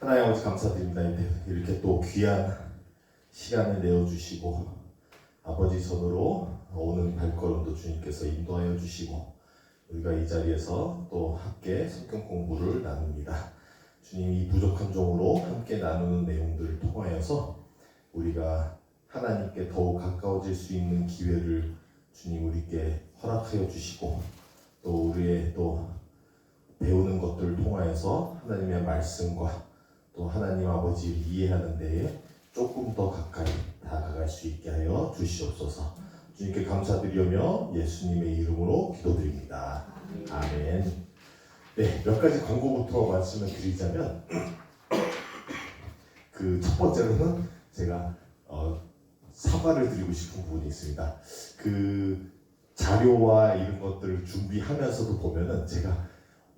하나님 아버지 감사드립니다. 이렇게 또 귀한 시간을 내어주시고 아버지 손으로 오는 발걸음도 주님께서 인도하여 주시고 우리가 이 자리에서 또 함께 성경 공부를 나눕니다. 주님 이 부족한 종으로 함께 나누는 내용들을 통하여서 우리가 하나님께 더욱 가까워질 수 있는 기회를 주님 우리께 허락하여 주시고 또 우리의 또 배우는 것들을 통하여서 하나님의 말씀과 또 하나님 아버지를 이해하는 데에 조금 더 가까이 다가갈 수 있게 하여 주시옵소서. 주님께 감사드리며 예수님의 이름으로 기도드립니다. 아멘. 네, 몇 가지 광고부터 말씀을 드리자면 그 첫 번째로는 제가 사과를 드리고 싶은 부분이 있습니다. 그 자료와 이런 것들을 준비하면서도 보면은 제가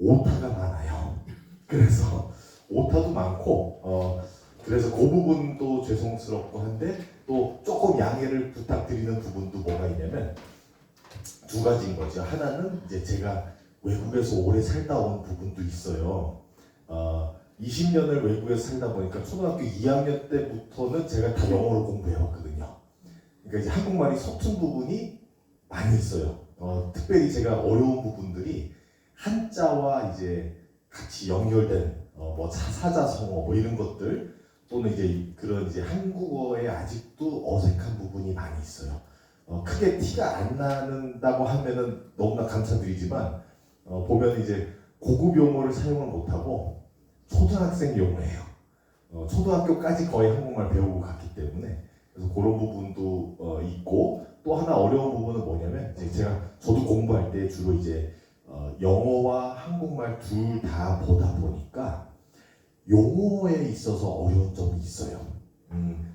오타가 많아요. 그래서 오타도 많고 그래서 그 부분도 죄송스럽고 한데 또 조금 양해를 부탁드리는 부분도 뭐가 있냐면 두 가지인 거죠. 하나는 이제 제가 외국에서 오래 살다 온 부분도 있어요. 20년을 외국에서 살다 보니까 초등학교 2학년 때부터는 제가 다 영어로 공부해왔거든요. 그러니까 이제 한국말이 서툰 부분이 많이 있어요. 특별히 제가 어려운 부분들이 한자와 이제 같이 연결된 뭐 사자성어 뭐 이런 것들 또는 이제 그런 이제 한국어에 아직도 어색한 부분이 많이 있어요. 크게 티가 안 나는다고 하면은 너무나 감사드리지만 보면 이제 고급 용어를 사용을 못하고 초등학생 용어예요. 초등학교까지 거의 한국말 배우고 갔기 때문에 그래서 그런 부분도 있고 또 하나 어려운 부분은 뭐냐면 이제 저도 공부할 때 주로 이제 영어와 한국말 둘 다 보다 보니까 용어에 있어서 어려운 점이 있어요.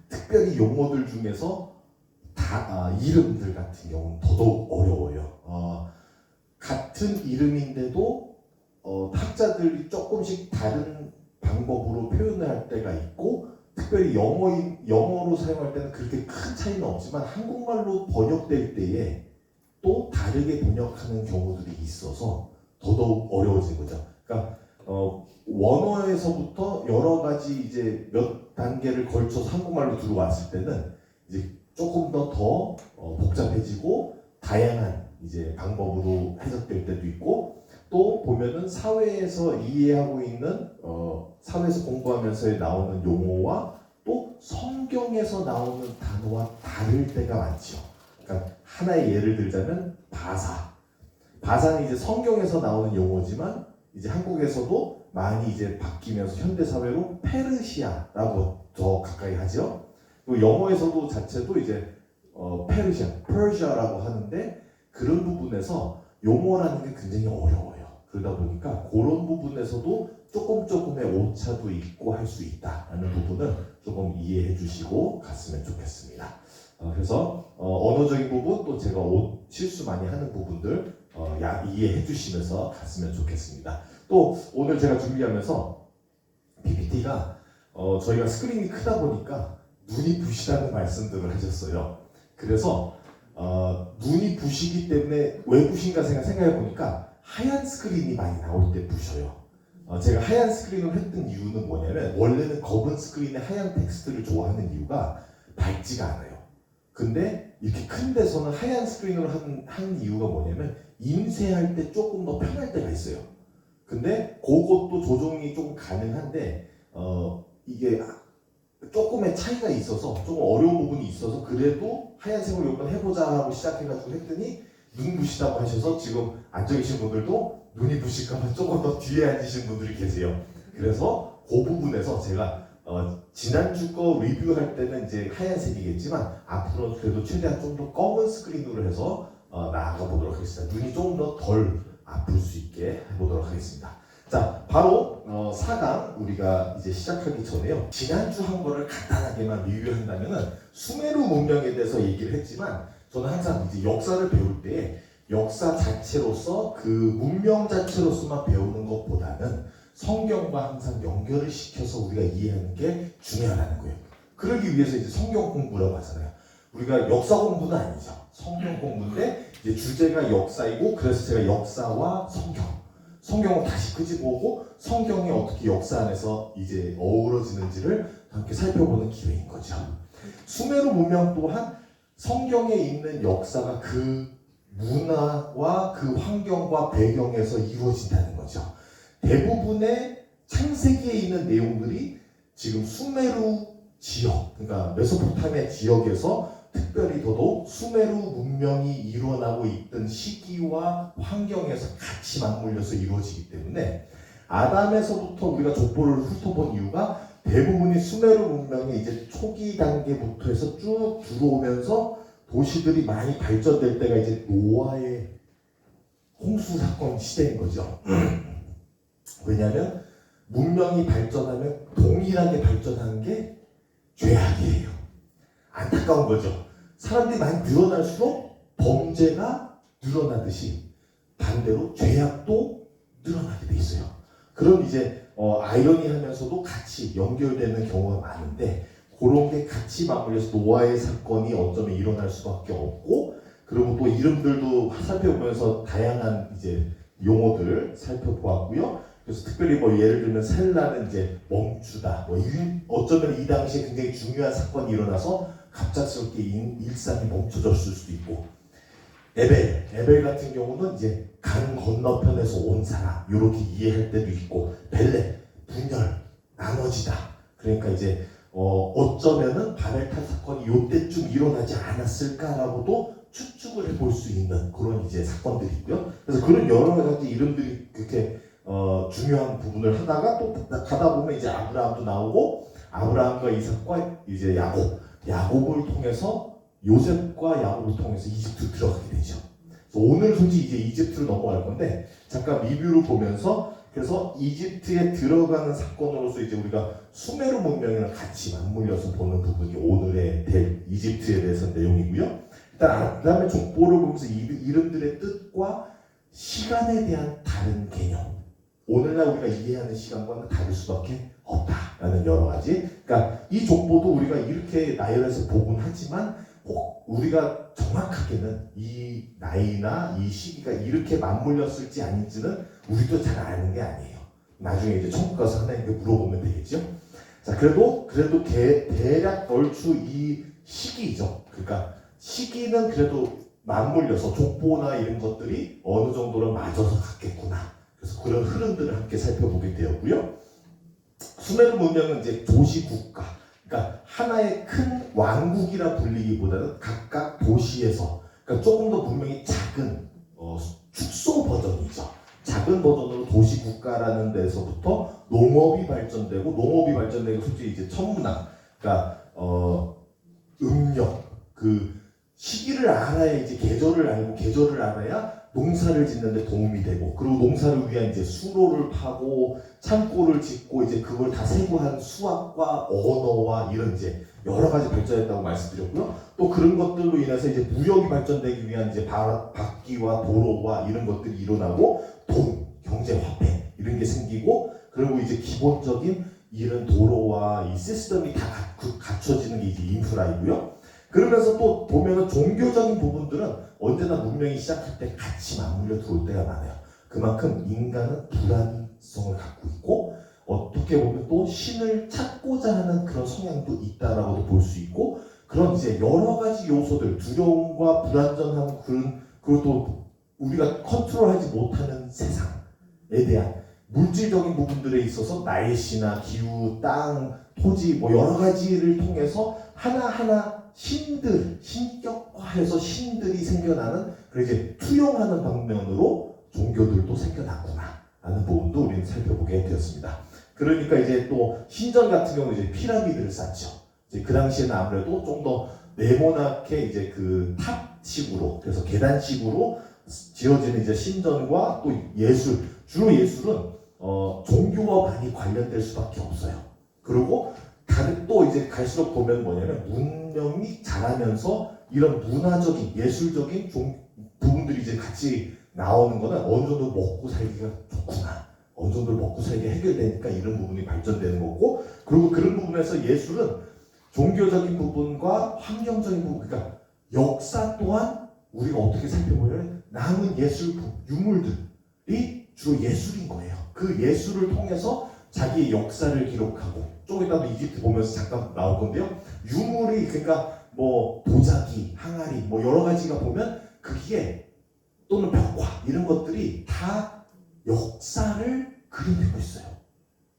특별히 용어들 중에서 이름들 같은 경우는 더더욱 어려워요. 같은 이름인데도 학자들이 조금씩 다른 방법으로 표현을 할 때가 있고 특별히 영어로 사용할 때는 그렇게 큰 차이는 없지만 한국말로 번역될 때에 또 다르게 번역하는 경우들이 있어서 더더욱 어려워진 거죠. 그러니까 원어에서부터 여러 가지 이제 몇 단계를 걸쳐서 한국말로 들어왔을 때는 이제 조금 더 복잡해지고 다양한 이제 방법으로 해석될 때도 있고 또 보면은 사회에서 이해하고 있는 사회에서 공부하면서 나오는 용어와 또 성경에서 나오는 단어와 다를 때가 많죠. 그러니까 하나의 예를 들자면 바사는 이제 성경에서 나오는 용어지만 이제 한국에서도 많이 이제 바뀌면서 현대 사회로 페르시아라고 더 가까이 하죠. 그리고 영어에서도 자체도 이제 퍼시아라고 하는데 그런 부분에서 용어라는 게 굉장히 어려워요. 그러다 보니까 그런 부분에서도 조금의 오차도 있고 할 수 있다라는 부분을 조금 이해해 주시고 갔으면 좋겠습니다. 그래서 언어적인 부분 또 제가 실수 많이 하는 부분들 이해해 주시면서 갔으면 좋겠습니다. 또 오늘 제가 준비하면서 PPT가 저희가 스크린이 크다 보니까 눈이 부시다는 말씀들을 하셨어요. 그래서 눈이 부시기 때문에 왜 부신가 생각해 보니까 하얀 스크린이 많이 나올 때 부셔요. 제가 하얀 스크린을 했던 이유는 뭐냐면 원래는 검은 스크린에 하얀 텍스트를 좋아하는 이유가 밝지가 않아요. 근데 이렇게 큰 데서는 하얀 스크린으로 한 이유가 뭐냐면 인쇄할 때 조금 더 편할 때가 있어요. 근데 그것도 조정이 좀 가능한데 이게 조금의 차이가 있어서 조금 어려운 부분이 있어서 그래도 하얀색으로 이번 해보자 하고 시작해가지고 했더니 눈 부시다고 하셔서 지금 앉아 계신 분들도 눈이 부실까봐 조금 더 뒤에 앉으신 분들이 계세요. 그래서 그 부분에서 제가 지난주 거 리뷰할 때는 이제 하얀색이겠지만 앞으로 그래도 최대한 좀 더 검은 스크린으로 해서 나아가 보도록 하겠습니다. 눈이 좀 더 덜 아플 수 있게 해보도록 하겠습니다. 자, 바로 4강 우리가 이제 시작하기 전에요. 지난주 한 거를 간단하게만 리뷰한다면은 수메르 문명에 대해서 얘기를 했지만 저는 항상 이제 역사를 배울 때 역사 자체로서 그 문명 자체로서만 배우는 것보다는 성경과 항상 연결을 시켜서 우리가 이해하는 게 중요하다는 거예요. 그러기 위해서 이제 성경 공부라고 하잖아요. 우리가 역사 공부는 아니죠. 성경 공부인데 이제 주제가 역사이고 그래서 제가 역사와 성경을 다시 끄집어오고 성경이 어떻게 역사 안에서 이제 어우러지는지를 함께 살펴보는 기회인 거죠. 수메르 문명 또한 성경에 있는 역사가 그 문화와 그 환경과 배경에서 이루어진다는 거죠. 대부분의 창세기에 있는 내용들이 지금 수메르 지역, 그러니까 메소포타미아 지역에서 특별히 더더욱 수메르 문명이 일어나고 있던 시기와 환경에서 같이 맞물려서 이루어지기 때문에 아담에서부터 우리가 족보를 훑어본 이유가 대부분이 수메르 문명의 이제 초기 단계부터 해서 쭉 들어오면서 도시들이 많이 발전될 때가 이제 노아의 홍수 사건 시대인 거죠. 왜냐하면 문명이 발전하면 동일하게 발전하는 게 죄악이에요. 안타까운 거죠. 사람들이 많이 늘어날수록 범죄가 늘어나듯이 반대로 죄악도 늘어나게 돼 있어요. 그런 이제 아이러니하면서도 같이 연결되는 경우가 많은데 그런 게 같이 맞물려서 노아의 사건이 어쩌면 일어날 수밖에 없고 그리고 또 이름들도 살펴보면서 다양한 이제 용어들 살펴보았고요. 그래서 특별히 뭐 예를 들면 셀라는 이제 멈추다. 어쩌면 이 당시에 굉장히 중요한 사건이 일어나서 갑작스럽게 일상이 멈춰졌을 수도 있고 에벨 같은 경우는 이제 강 건너편에서 온 사람 이렇게 이해할 때도 있고 벨렛 분열 나눠지다. 그러니까 이제 어쩌면은 바벨탑 사건이 이때쯤 일어나지 않았을까라고도 추측을 해볼 수 있는 그런 이제 사건들이 있고요. 그래서 그런 여러 가지 이름들이 그렇게 중요한 부분을 하다가 또 가다 보면 이제 아브라함도 나오고 아브라함과 이삭과 이제 야곱을 통해서 요셉과 야곱을 통해서 이집트 들어가게 되죠. 그래서 오늘 솔직히 이제 이집트로 넘어갈 건데 잠깐 리뷰를 보면서 그래서 이집트에 들어가는 사건으로서 이제 우리가 수메르 문명이랑 같이 맞물려서 보는 부분이 오늘의 이집트에 대해서 내용이고요. 일단 그다음에 족보를 보면서 이름들의 뜻과 시간에 대한 다른 개념. 오늘날 우리가 이해하는 시간과는 다를 수밖에 없다라는 여러 가지. 그러니까 이 족보도 우리가 이렇게 나열해서 보곤 하지만 꼭 우리가 정확하게는 이 나이나 이 시기가 이렇게 맞물렸을지 아닌지는 우리도 잘 아는 게 아니에요. 나중에 이제 천국 가서 하나님께 물어보면 되겠죠. 자, 그래도 대략 얼추 이 시기죠. 그러니까 시기는 그래도 맞물려서 족보나 이런 것들이 어느 정도로 맞아서 갔겠구나. 그래서 그런 흐름들을 함께 살펴보게 되었고요. 수메르 문명은 이제 도시 국가, 그러니까 하나의 큰 왕국이라 불리기보다는 각각 도시에서, 그러니까 조금 더 문명이 작은 축소 버전이죠. 작은 버전으로 도시 국가라는 데서부터 농업이 발전되고 솔직히 이제 천문학, 그러니까 음력, 그 시기를 알아야 이제 계절을 알고 계절을 알아야 농사를 짓는데 도움이 되고 그리고 농사를 위한 이제 수로를 파고 창고를 짓고 이제 그걸 다 세부한 수학과 언어와 이런 이제 여러 가지 발전했다고 말씀드렸고요. 또 그런 것들로 인해서 이제 무역이 발전되기 위한 이제 바퀴와 도로와 이런 것들이 일어나고 돈, 경제, 화폐 이런 게 생기고 그리고 이제 기본적인 이런 도로와 이 시스템이 다 갖춰지는 게 이제 인프라이고요. 그러면서 또 보면은 종교적인 부분들은 언제나 문명이 시작할 때 같이 맞물려 들어올 때가 많아요. 그만큼 인간은 불안성을 갖고 있고 어떻게 보면 또 신을 찾고자 하는 그런 성향도 있다라고도 볼 수 있고 그런 이제 여러 가지 요소들 두려움과 불안정함 그것도 우리가 컨트롤하지 못하는 세상에 대한 물질적인 부분들에 있어서 날씨나 기후, 땅, 토지 뭐 여러 가지를 통해서 하나하나 신격화해서 신들이 생겨나는 그래서 이제 투영하는 방면으로 종교들도 생겨났구나 라는 부분도 우리는 살펴보게 되었습니다. 그러니까 이제 또 신전 같은 경우 이제 피라미드를 쌓죠. 이제 그 당시에는 아무래도 좀 더 네모나게 이제 그 탑식으로 그래서 계단식으로 지어지는 이제 신전과 또 예술 주로 예술은 종교와 많이 관련될 수밖에 없어요. 그리고 또 이제 갈수록 보면 뭐냐면 문명이 자라면서 이런 문화적인 예술적인 부분들이 이제 같이 나오는 거는 어느 정도 먹고 살기가 좋구나. 어느 정도 먹고 살기가 해결되니까 이런 부분이 발전되는 거고 그리고 그런 부분에서 예술은 종교적인 부분과 환경적인 부분 그러니까 역사 또한 우리가 어떻게 살펴보면 남은 예술품, 유물들이 주로 예술인 거예요. 그 예술을 통해서 자기의 역사를 기록하고, 좀 이따도 이집트 보면서 잠깐 나올 건데요. 유물이, 그러니까 뭐 도자기, 항아리, 뭐 여러 가지가 보면 그게, 또는 벽화 이런 것들이 다 역사를 그려내고 있어요.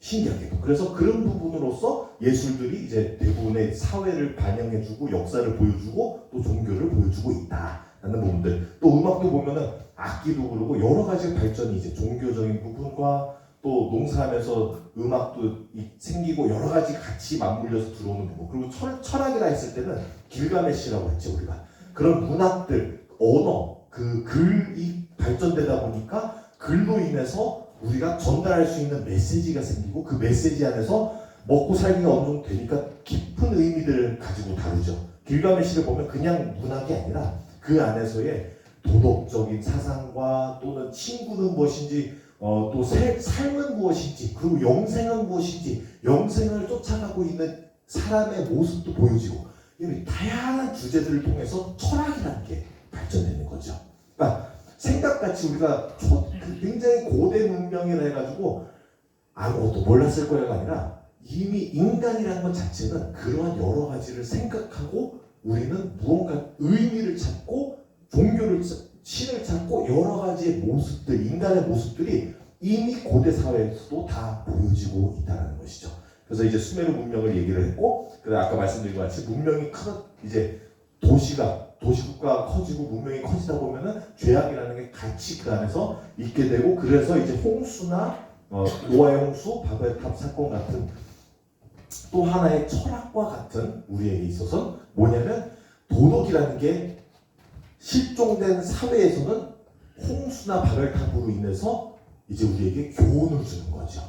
신기하게도. 그래서 그런 부분으로서 예술들이 이제 대부분의 사회를 반영해주고 역사를 보여주고 또 종교를 보여주고 있다라는 부분들. 또 음악도 보면은 악기도 그러고 여러 가지 발전이 이제 종교적인 부분과 또 농사하면서 음악도 생기고 여러 가지 같이 맞물려서 들어오는 부분. 그리고 철학이라 했을 때는 길가메시라고 했죠, 우리가. 그런 문학들, 언어, 그 글이 발전되다 보니까 글로 인해서 우리가 전달할 수 있는 메시지가 생기고, 그 메시지 안에서 먹고 살기가 어느 정도 되니까 깊은 의미들을 가지고 다루죠. 길가메시를 보면 그냥 문학이 아니라 그 안에서의 도덕적인 사상과 또는 친구는 무엇인지, 또 삶은 무엇인지, 그리고 영생은 무엇인지, 영생을 쫓아가고 있는 사람의 모습도 보여지고, 이런 다양한 주제들을 통해서 철학이라는 게 발전되는 거죠. 그러니까 생각같이 우리가 굉장히 고대 문명이라 해가지고 아무것도 몰랐을 거야가 아니라, 이미 인간이라는 것 자체는 그러한 여러 가지를 생각하고, 우리는 무언가 의미를 찾고 종교를 신을 찾고 여러 가지의 모습들, 인간의 모습들이 이미 고대 사회에서도 다 보여지고 있다는 것이죠. 그래서 이제 수메르 문명을 얘기를 했고, 그다음 아까 말씀드린 것 같이 문명이 이제 도시국가가 커지고 문명이 커지다 보면은 죄악이라는 게 같이 그 안에서 있게 되고, 그래서 이제 홍수나 노아의 홍수, 바벨탑 사건 같은 또 하나의 철학과 같은 우리에게 있어서 뭐냐면, 도덕이라는 게 실종된 사회에서는 홍수나 바벨탑으로 인해서 이제 우리에게 교훈을 주는 거죠.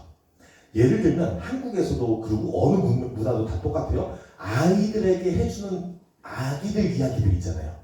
예를 들면 한국에서도, 그리고 어느 문화도 다 똑같아요. 아이들에게 해주는 아기들 이야기들 있잖아요.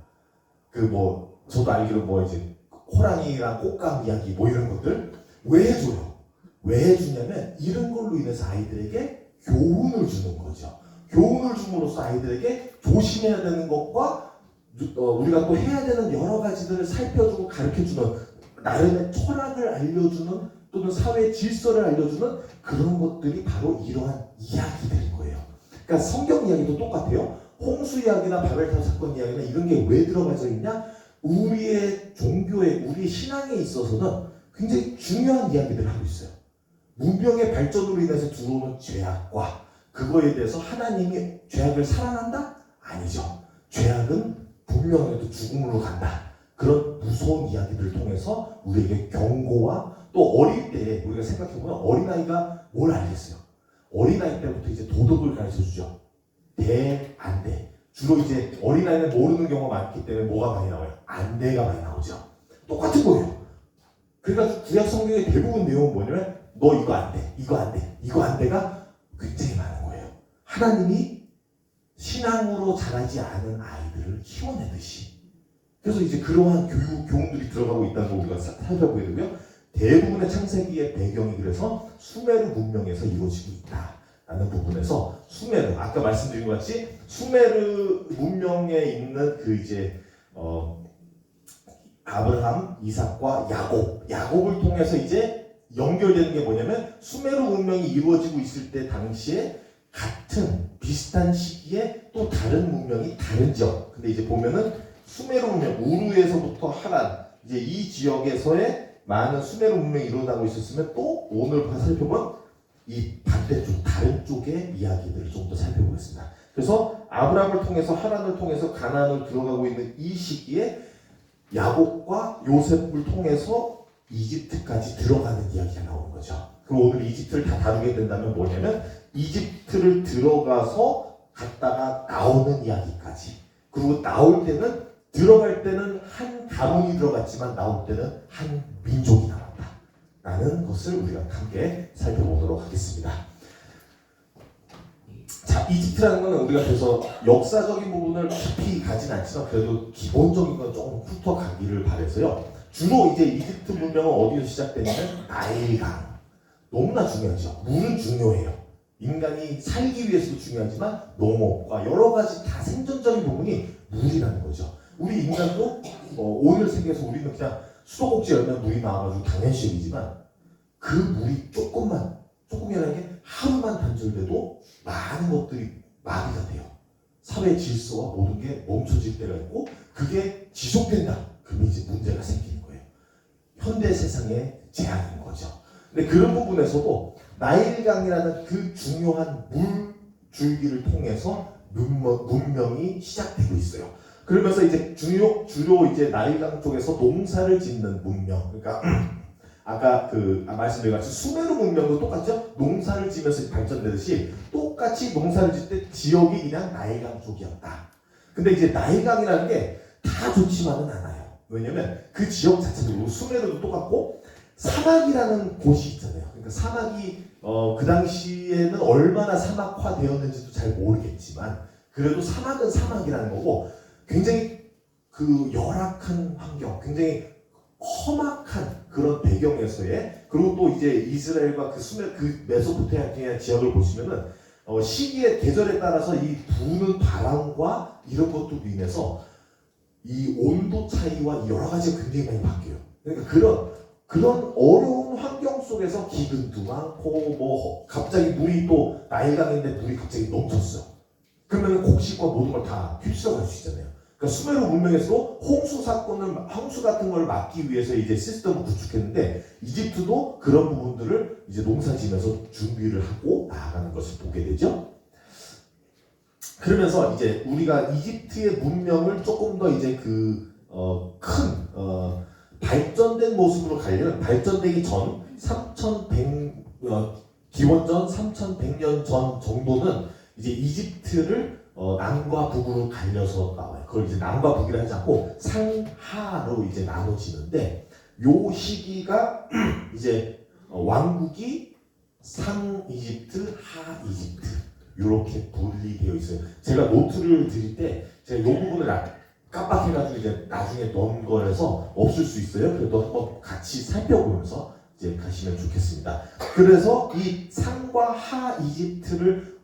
저도 알기로 이제 호랑이랑 꽃감 이야기 이런 것들 왜 해줘요? 왜 해주냐면 이런 걸로 인해서 아이들에게 교훈을 주는 거죠. 교훈을 줌으로써 아이들에게 조심해야 되는 것과 우리가 또 해야 되는 여러 가지들을 살펴주고 가르쳐주는, 나름의 철학을 알려주는, 또는 사회의 질서를 알려주는 그런 것들이 바로 이러한 이야기들인 거예요. 그러니까 성경 이야기도 똑같아요. 홍수 이야기나 바벨탑 사건 이야기나 이런 게 왜 들어가져 있냐? 우리의 종교에, 우리 신앙에 있어서는 굉장히 중요한 이야기들을 하고 있어요. 문명의 발전으로 인해서 들어오는 죄악과 그거에 대해서 하나님이 죄악을 사랑한다? 아니죠. 죄악은 분명해도 죽음으로 간다. 그런 무서운 이야기들을 통해서 우리에게 경고와, 또 어릴 때 우리가 생각해보면 어린아이가 뭘 알겠어요? 어린아이 때부터 이제 도덕을 가르쳐주죠. 돼, 안 돼. 주로 이제 어린아이는 모르는 경우가 많기 때문에 뭐가 많이 나와요? 안 돼가 많이 나오죠. 똑같은 거예요. 그러니까 구약 성경의 대부분 내용은 뭐냐면 너 이거 안 돼, 이거 안 돼, 이거 안 돼가 굉장히 많은 거예요. 하나님이 신앙으로 자라지 않은 아이들을 키워내듯이. 그래서 이제 그러한 교훈들이 들어가고 있다는 걸 우리가 살펴보게 되고요. 대부분의 창세기의 배경이 그래서 수메르 문명에서 이루어지고 있다라는 부분에서, 수메르, 아까 말씀드린 것 같이 수메르 문명에 있는 그 이제 아브라함, 이삭과 야곱을 통해서 이제 연결되는 게 뭐냐면, 수메르 문명이 이루어지고 있을 때 당시에 같은 비슷한 시기에 또 다른 문명이 다른 지역. 근데 이제 보면은 수메르 문명, 우르에서부터 하란, 이제 이 지역에서의 많은 수메르 문명이 일어나고 있었으면, 또 오늘 살펴보면 이 반대쪽, 다른 쪽의 이야기들을 좀 더 살펴보겠습니다. 그래서 아브라함을 통해서 하란을 통해서 가나안을 들어가고 있는 이 시기에 야곱과 요셉을 통해서 이집트까지 들어가는 이야기가 나오는 거죠. 그럼 오늘 이집트를 다 다루게 된다면 뭐냐면, 이집트를 들어가서 갔다가 나오는 이야기까지, 그리고 나올 때는, 들어갈 때는 한 가문이 들어갔지만 나올 때는 한 민족이 나왔다 라는 것을 우리가 함께 살펴보도록 하겠습니다. 자, 이집트라는 것은 우리가 그래서 역사적인 부분을 깊이 가진 않지만 그래도 기본적인 건 조금 훑어가기를 바라서요. 주로 이제 이집트 문명은 어디서 시작되냐면 나일강. 너무나 중요하죠. 물은 중요해요. 인간이 살기 위해서도 중요하지만 농업과 여러 가지 다 생존적인 부분이 물이라는 거죠. 우리 인간도 오늘 세계에서 우리는 그냥 수도꼭지 열면 물이 나와가지고 당연시이지만 그 물이 조금이라는 게 하루만 단절돼도 많은 것들이 마비가 돼요. 사회 질서와 모든 게 멈춰질 때가 있고 그게 지속된다. 그러면 이제 문제가 생기는 거예요. 현대 세상의 재앙인 거죠. 근데 그런 부분에서도 나일강이라는 그 중요한 물 줄기를 통해서 문명이 시작되고 있어요. 그러면서 이제 주로 이제 나일강 쪽에서 농사를 짓는 문명, 그러니까 아까 말씀드린 같이 수메르 문명도 똑같죠? 농사를 지면서 발전되듯이 똑같이 농사를 짓 때 지역이 그냥 나일강 쪽이었다. 근데 이제 나일강이라는 게 다 좋지만은 않아요. 왜냐면 그 지역 자체도 수메르도 똑같고 사막이라는 곳이 있잖아요. 그러니까 사막이 그 당시에는 얼마나 사막화되었는지도 잘 모르겠지만 그래도 사막은 사막이라는 거고 굉장히 그 열악한 환경, 굉장히 험악한 그런 배경에서의 그리고 또 이제 이스라엘과 그 메소포타미아 지역을 보시면은 시기의 계절에 따라서 이 부는 바람과 이런 것들로 인해서 이 온도 차이와 여러 가지가 굉장히 많이 바뀌어요. 그러니까 그런 어려운 환경 속에서 기근도 많고 뭐 갑자기 물이 또 나일강인데 물이 갑자기 넘쳤어. 그러면 곡식과 모든 걸 다 휩쓸어갈 수 있잖아요. 그러니까 수메르 문명에서도 홍수 같은 걸 막기 위해서 이제 시스템을 구축했는데 이집트도 그런 부분들을 이제 농사지면서 준비를 하고 나아가는 것을 보게 되죠. 그러면서 이제 우리가 이집트의 문명을 조금 더 이제 큰 발전된 모습으로 가려면 발전되기 전 3100 기원전 3100년 전 정도는 이제 이집트를 남과 북으로 갈려서 나와요. 그걸 이제 남과 북이라 하지 않고 상하로 이제 나눠지는데 요 시기가 이제 왕국이 상 이집트, 하 이집트 이렇게 분리되어 있어요. 제가 노트를 드릴 때 제가 이 부분을 깜빡해가지고 이제 나중에 넣은 거라서 없을 수 있어요. 그래도 한번 같이 살펴보면서 이제 가시면 좋겠습니다. 그래서 이 상과 하 이집트를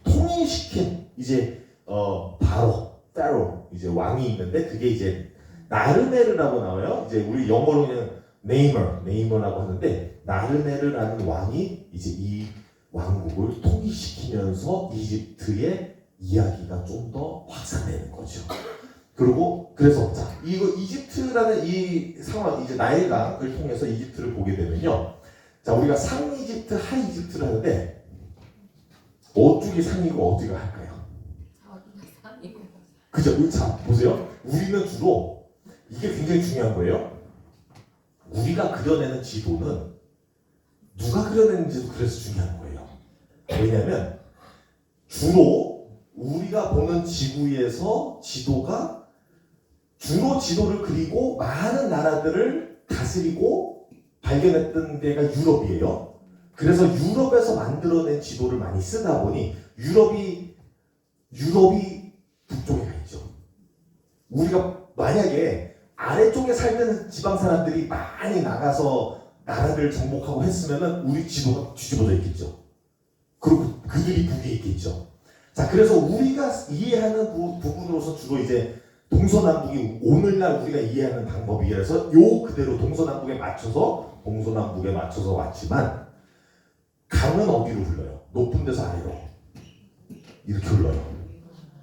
통일시킨 이제 파로 이제 왕이 있는데 그게 이제 나르메르라고 나와요. 이제 우리 영어로 그냥 네이머라고 하는데 나르메르라는 왕이 이제 이 왕국을 통일시키면서 이집트의 이야기가 좀 더 확산되는 거죠. 그래서 자 이거 이집트라는 이 상황 이제 나일강을 통해서 이집트를 보게 되면요. 자 우리가 상 이집트, 하 이집트를 하는데 어쪽이 상이고 어디가 할까요? 그죠? 자 보세요. 우리는 주로 이게 굉장히 중요한 거예요. 우리가 그려내는 지도는 누가 그려내는지도 그래서 중요한 거예요. 왜냐하면 주로 우리가 보는 지구에서 지도가 주로 지도를 그리고 많은 나라들을 다스리고 발견했던 데가 유럽이에요. 그래서 유럽에서 만들어낸 지도를 많이 쓰다 보니 유럽이 북쪽에 가 있죠. 우리가 만약에 아래쪽에 살던 지방 사람들이 많이 나가서 나라를 정복하고 했으면은 우리 지도가 뒤집어져 있겠죠. 그리고 그들이 북에 있겠죠. 자, 그래서 우리가 이해하는 부분으로서 주로 이제 동서남북이 오늘날 우리가 이해하는 방법이라서 요 그대로 동서남북에 맞춰서 왔지만 강은 어디로 흘러요? 높은 데서 아래로 이렇게 흘러요.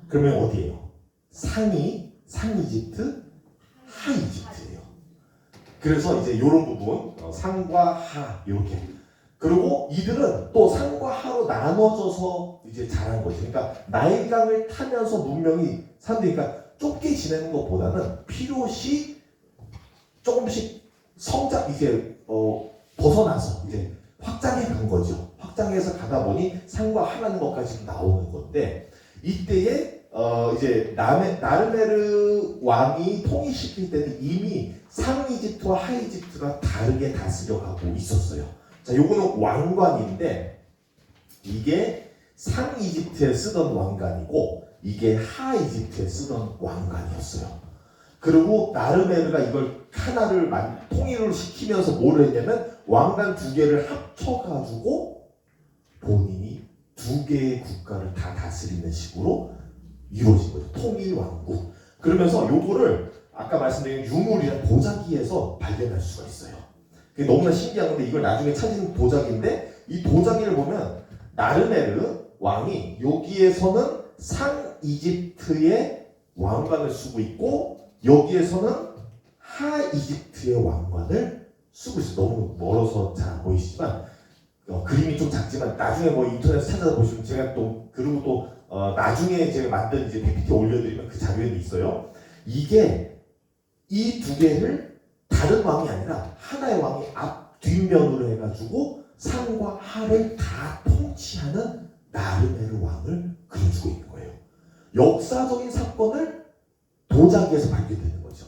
그러면 어디예요? 상 이집트, 하 이집트예요. 그래서 이제 이런 부분 상과 하 이렇게 그리고 이들은 또 상과 하로 나눠져서 이제 자란 거죠. 그러니까 나일강을 타면서 문명이 사람들이 그러니까 좁게 지내는 것보다는 필요시 조금씩 벗어나서 이제 확장해 간 거죠. 확장해서 가다 보니 상과 하라는 것까지 나오는 건데 이때에 이제 나르메르 왕이 통일시킬 때는 이미 상 이집트와 하 이집트가 다르게 다스려가고 있었어요. 자, 요거는 왕관인데 이게 상 이집트에 쓰던 왕관이고 이게 하 이집트에 쓰던 왕관이었어요. 그리고 나르메르가 이걸 하나를 통일을 시키면서 뭘 했냐면 왕관 두 개를 합쳐가지고 본인이 두 개의 국가를 다 다스리는 식으로 이루어진 거죠. 통일 왕국. 그러면서 요거를 아까 말씀드린 유물이란 도자기에서 발견할 수가 있어요. 그게 너무나 신기한 건데 이걸 나중에 찾은 도자기인데 이 도자기를 보면 나르메르 왕이 여기에서는 상 이집트의 왕관을 쓰고 있고 여기에서는 하 이집트의 왕관을 쓰고 있어요. 너무 멀어서 잘 안 보이시지만 그림이 좀 작지만 나중에 뭐 인터넷 찾아보시면 제가 또 그리고 또 나중에 제가 만든 이제 PPT 올려드리면 그 자료에 있어요. 이게 이 두 개를 다른 왕이 아니라 하나의 왕이 앞 뒷면으로 해가지고 상과 하를 다 통치하는 나르메르 왕을 그려주고 있는 거예요. 역사적인 사건을 도자기에서 발견되는 거죠.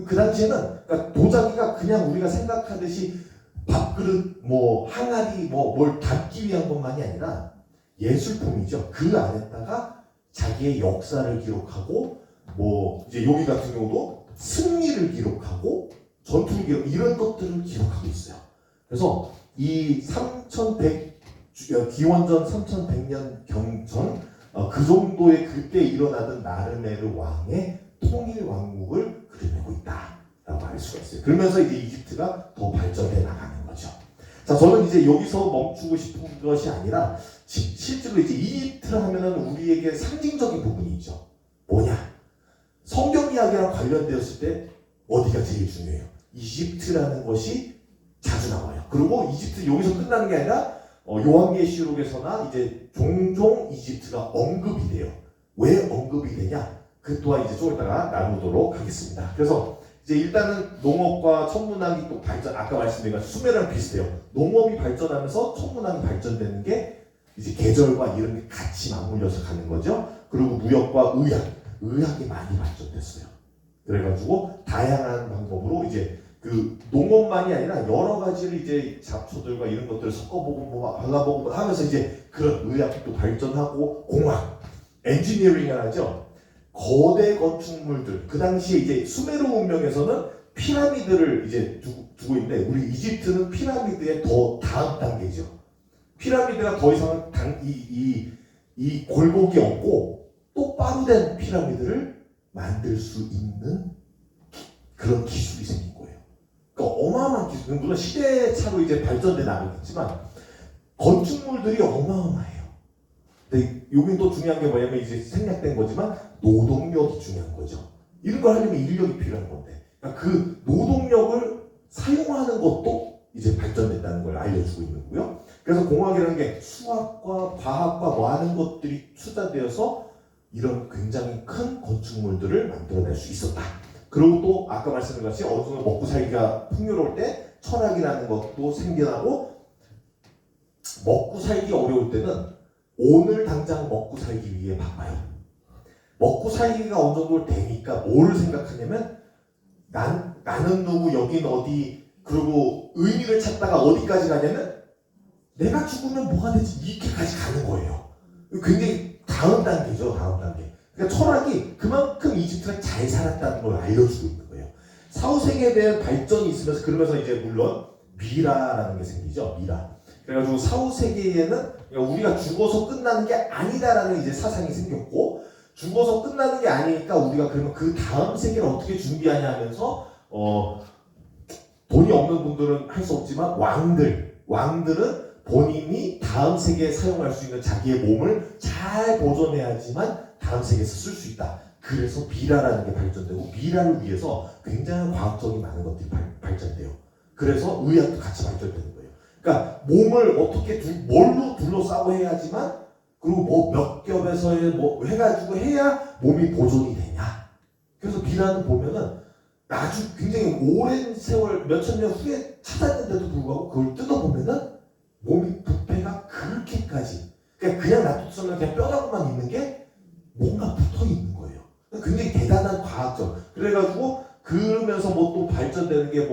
그 당시에는 그러니까 도자기가 그냥 우리가 생각하듯이 밥그릇, 뭐 항아리, 뭐 뭘 담기 위한 것만이 아니라 예술품이죠. 그 안에다가 자기의 역사를 기록하고 뭐 이제 여기 같은 경우도 승리를 기록하고 전투를 기록 이런 것들을 기록하고 있어요. 그래서 이 3100 기원전 3100년 경전 그 정도의 그때 일어나던 나르메르 왕의 통일 왕국을 그려내고 있다라고 할 수가 있어요. 그러면서 이제 이집트가 더 발전해 나가는 거죠. 자, 저는 이제 여기서 멈추고 싶은 것이 아니라 실제로 이제 이집트를 하면은 우리에게 상징적인 부분이 있죠. 뭐냐? 성경 이야기랑 관련되었을 때 어디가 제일 중요해요? 이집트라는 것이 자주 나와요. 그리고 이집트 여기서 끝나는 게 아니라 요한계시록에서나 이제 종종 이집트가 언급이 돼요. 왜 언급이 되냐? 그 또한 이제 좀 이따가 나누도록 하겠습니다. 그래서 이제 일단은 농업과 천문학이 또 발전, 아까 말씀드린 것 수메르랑 비슷해요. 농업이 발전하면서 천문학이 발전되는 게 이제 계절과 이런 게 같이 맞물려서 가는 거죠. 그리고 무역과 의학이 많이 발전됐어요. 그래가지고 다양한 방법으로 이제 그 농업만이 아니라 여러 가지를 이제 잡초들과 이런 것들을 섞어보고 뭐 발라보고 하면서 이제 그런 의학도 발전하고 공학, 엔지니어링을 하죠. 거대 건축물들 그 당시에 이제 수메르 문명에서는 피라미드를 이제 두고 있는데 우리 이집트는 피라미드의 더 다음 단계죠. 피라미드가 더 이상 이 굴곡이 없고 똑바로 된 피라미드를 만들 수 있는 그런 기술이 생긴 거예요. 그러니까 어마어마한 기술, 물론 시대차로 이제 발전돼 나가겠지만 건축물들이 어마어마해요. 근데 여기 또 중요한 게 뭐냐면 이제 생략된 거지만 노동력이 중요한 거죠. 이런 걸 하려면 인력이 필요한 건데 그러니까 그 노동력을 사용하는 것도 이제 발전됐다는 걸 알려주고 있는 거고요. 그래서 공학이라는 게 수학과 과학과 뭐 하는 것들이 투자되어서 이런 굉장히 큰 건축물들을 만들어낼 수 있었다. 그리고 또 아까 말씀드린 것이 어느 정도 먹고 살기가 풍요로울 때 철학이라는 것도 생겨나고 먹고 살기 어려울 때는 오늘 당장 먹고 살기 위해 바빠요. 먹고 살기가 어느 정도 되니까 뭐를 생각하냐면 나는 누구 여긴 어디 그리고 의미를 찾다가 어디까지 가냐면 내가 죽으면 뭐가 되지 이렇게까지 가는 거예요. 굉장히 다음 단계죠. 다음 단계. 그러니까 철학이 그만큼 이집트가 잘 살았다는 걸 알려주고 있는 거예요. 사후세계에 대한 발전이 있으면서 그러면서 이제 물론 미라라는 게 생기죠. 미라. 그래가지고 사후세계에는 우리가 죽어서 끝나는 게 아니다라는 이제 사상이 생겼고 죽어서 끝나는 게 아니니까 우리가 그러면 그 다음 세계를 어떻게 준비하냐 하면서 돈이 없는 분들은 할 수 없지만 왕들은 본인이 다음 세계에 사용할 수 있는 자기의 몸을 잘 보존해야지만 다음 세계에서 쓸 수 있다. 그래서 미라라는 게 발전되고 미라를 위해서 굉장히 과학적인 많은 것들이 발전돼요. 그래서 의학도 같이 발전되는 거예요. 그러니까 몸을 어떻게 뭘로 둘러싸고 해야지만 그리고 뭐 몇 겹에서 뭐 해가지고 해야 몸이 보존이 되냐. 그래서 미라는 보면은 굉장히 오랜 세월 몇천 년 후에 찾았는데도 불구하고 그걸 뜯어보면은 몸이 부패가 그렇게까지 그냥 놔뒀으면 그냥 뼈다구만 있는 게 뭔가 붙어 있는 거예요. 굉장히 대단한 과학적. 그래가지고 그러면서 뭐 또 발전되는 게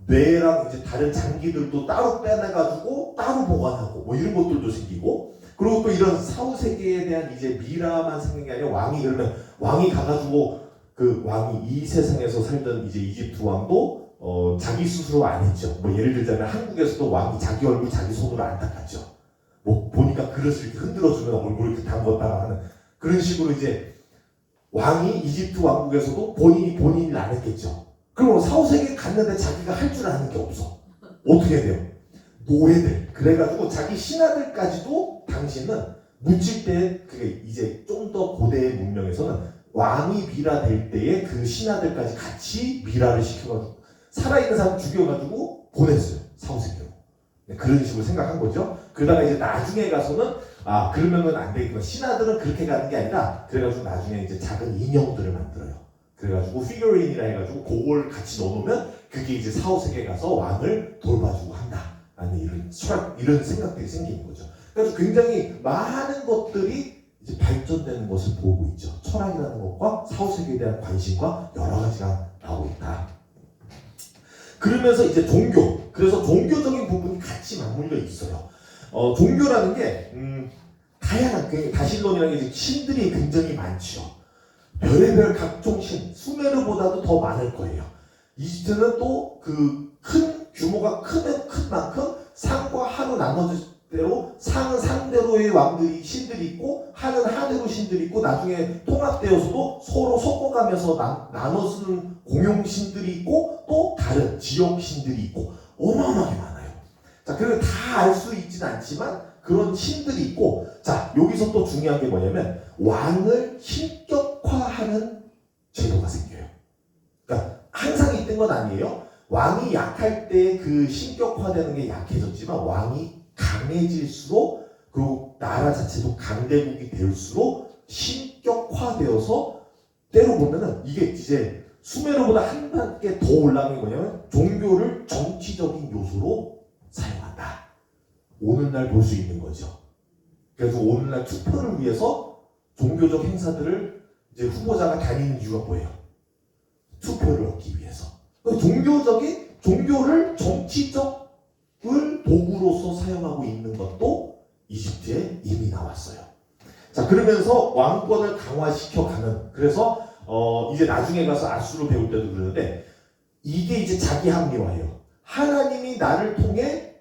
뇌랑 이제 다른 장기들도 따로 빼내가지고 따로 보관하고 뭐 이런 것들도 생기고 그리고 또 이런 사후 세계에 대한 이제 미라만 생긴 게 아니라 그러면 왕이 가가지고 그 왕이 이 세상에서 살던 이제 이집트 왕도 자기 스스로 안 했죠. 뭐 예를 들자면 한국에서도 왕이 자기 얼굴 자기 손으로 안 닦았죠. 뭐 보니까 그릇을 이렇게 흔들어주면 얼굴을 이렇게 담궜다가 하는 그런 식으로 이제 왕이 이집트 왕국에서도 본인이 안 했겠죠. 그럼 사후세계 갔는데 자기가 할 줄 아는 게 없어. 어떻게 돼요? 노예들. 그래가지고 자기 신하들까지도 당신은 묻힐 때 그게 이제 좀 더 고대의 문명에서는 왕이 미라될 때에 그 신하들까지 같이 미라를 시켜가지고 살아있는 사람 죽여가지고 보냈어요. 사후세계로. 그런 식으로 생각한 거죠. 그러다가 이제 나중에 가서는 그러면은 안 되겠구나. 신하들은 그렇게 가는 게 아니라 그래가지고 나중에 이제 작은 인형들을 만들어요. 그래가지고 피규어인이라 해가지고 그걸 같이 넣어놓으면 그게 이제 사후세계에 가서 왕을 돌봐주고 한다. 라는 이런 생각들이 생기는 거죠. 그래서 굉장히 많은 것들이 이제 발전되는 것을 보고 있죠. 철학이라는 것과 사후세계에 대한 관심과 여러 가지가 나오고 있다. 그러면서 이제 종교. 그래서 종교적인 부분이 같이 맞물려 있어요. 종교라는 게 다양한 다신론이라는 게 신들이 굉장히 많죠. 별의별 각종 신, 수메르보다도 더 많을 거예요. 이집트는 또 그 큰 규모가 크면 큰 만큼 상과 하로 나눠질 대로 상은 상대로의 왕들이 신들이 있고 하는 하대로 신들이 있고 나중에 통합되어서도 서로 섞어가면서 나눠 쓰는 공용 신들이 있고 또 다른 지역 신들이 있고 어마어마하게 많아요. 자, 그리고 다 알 수 있지는 않지만 그런 신들이 있고 자, 여기서 또 중요한 게 뭐냐면 왕을 신격화하는 제도가 생겨요. 그러니까 항상 있던 건 아니에요. 왕이 약할 때 그 신격화되는 게 약해졌지만 왕이 강해질수록 그리고 나라 자체도 강대국이 될수록 신격화되어서 때로 보면은 이게 이제 수메르보다 한 단계 더 올라간 게 뭐냐면 종교를 정치적인 요소로 사용한다. 오늘날 볼 수 있는 거죠. 그래서 오늘날 투표를 위해서 종교적 행사들을 이제 후보자가 다니는 이유가 뭐예요? 투표를 얻기 위해서. 종교를 정치적을 도구로서 사용하고 있는 것도 이집트에 이미 나왔어요. 자, 그러면서 왕권을 강화시켜가는, 그래서 이제 나중에 가서 아수르 배울 때도 그러는데 이게 이제 자기 합리화예요. 하나님이 나를 통해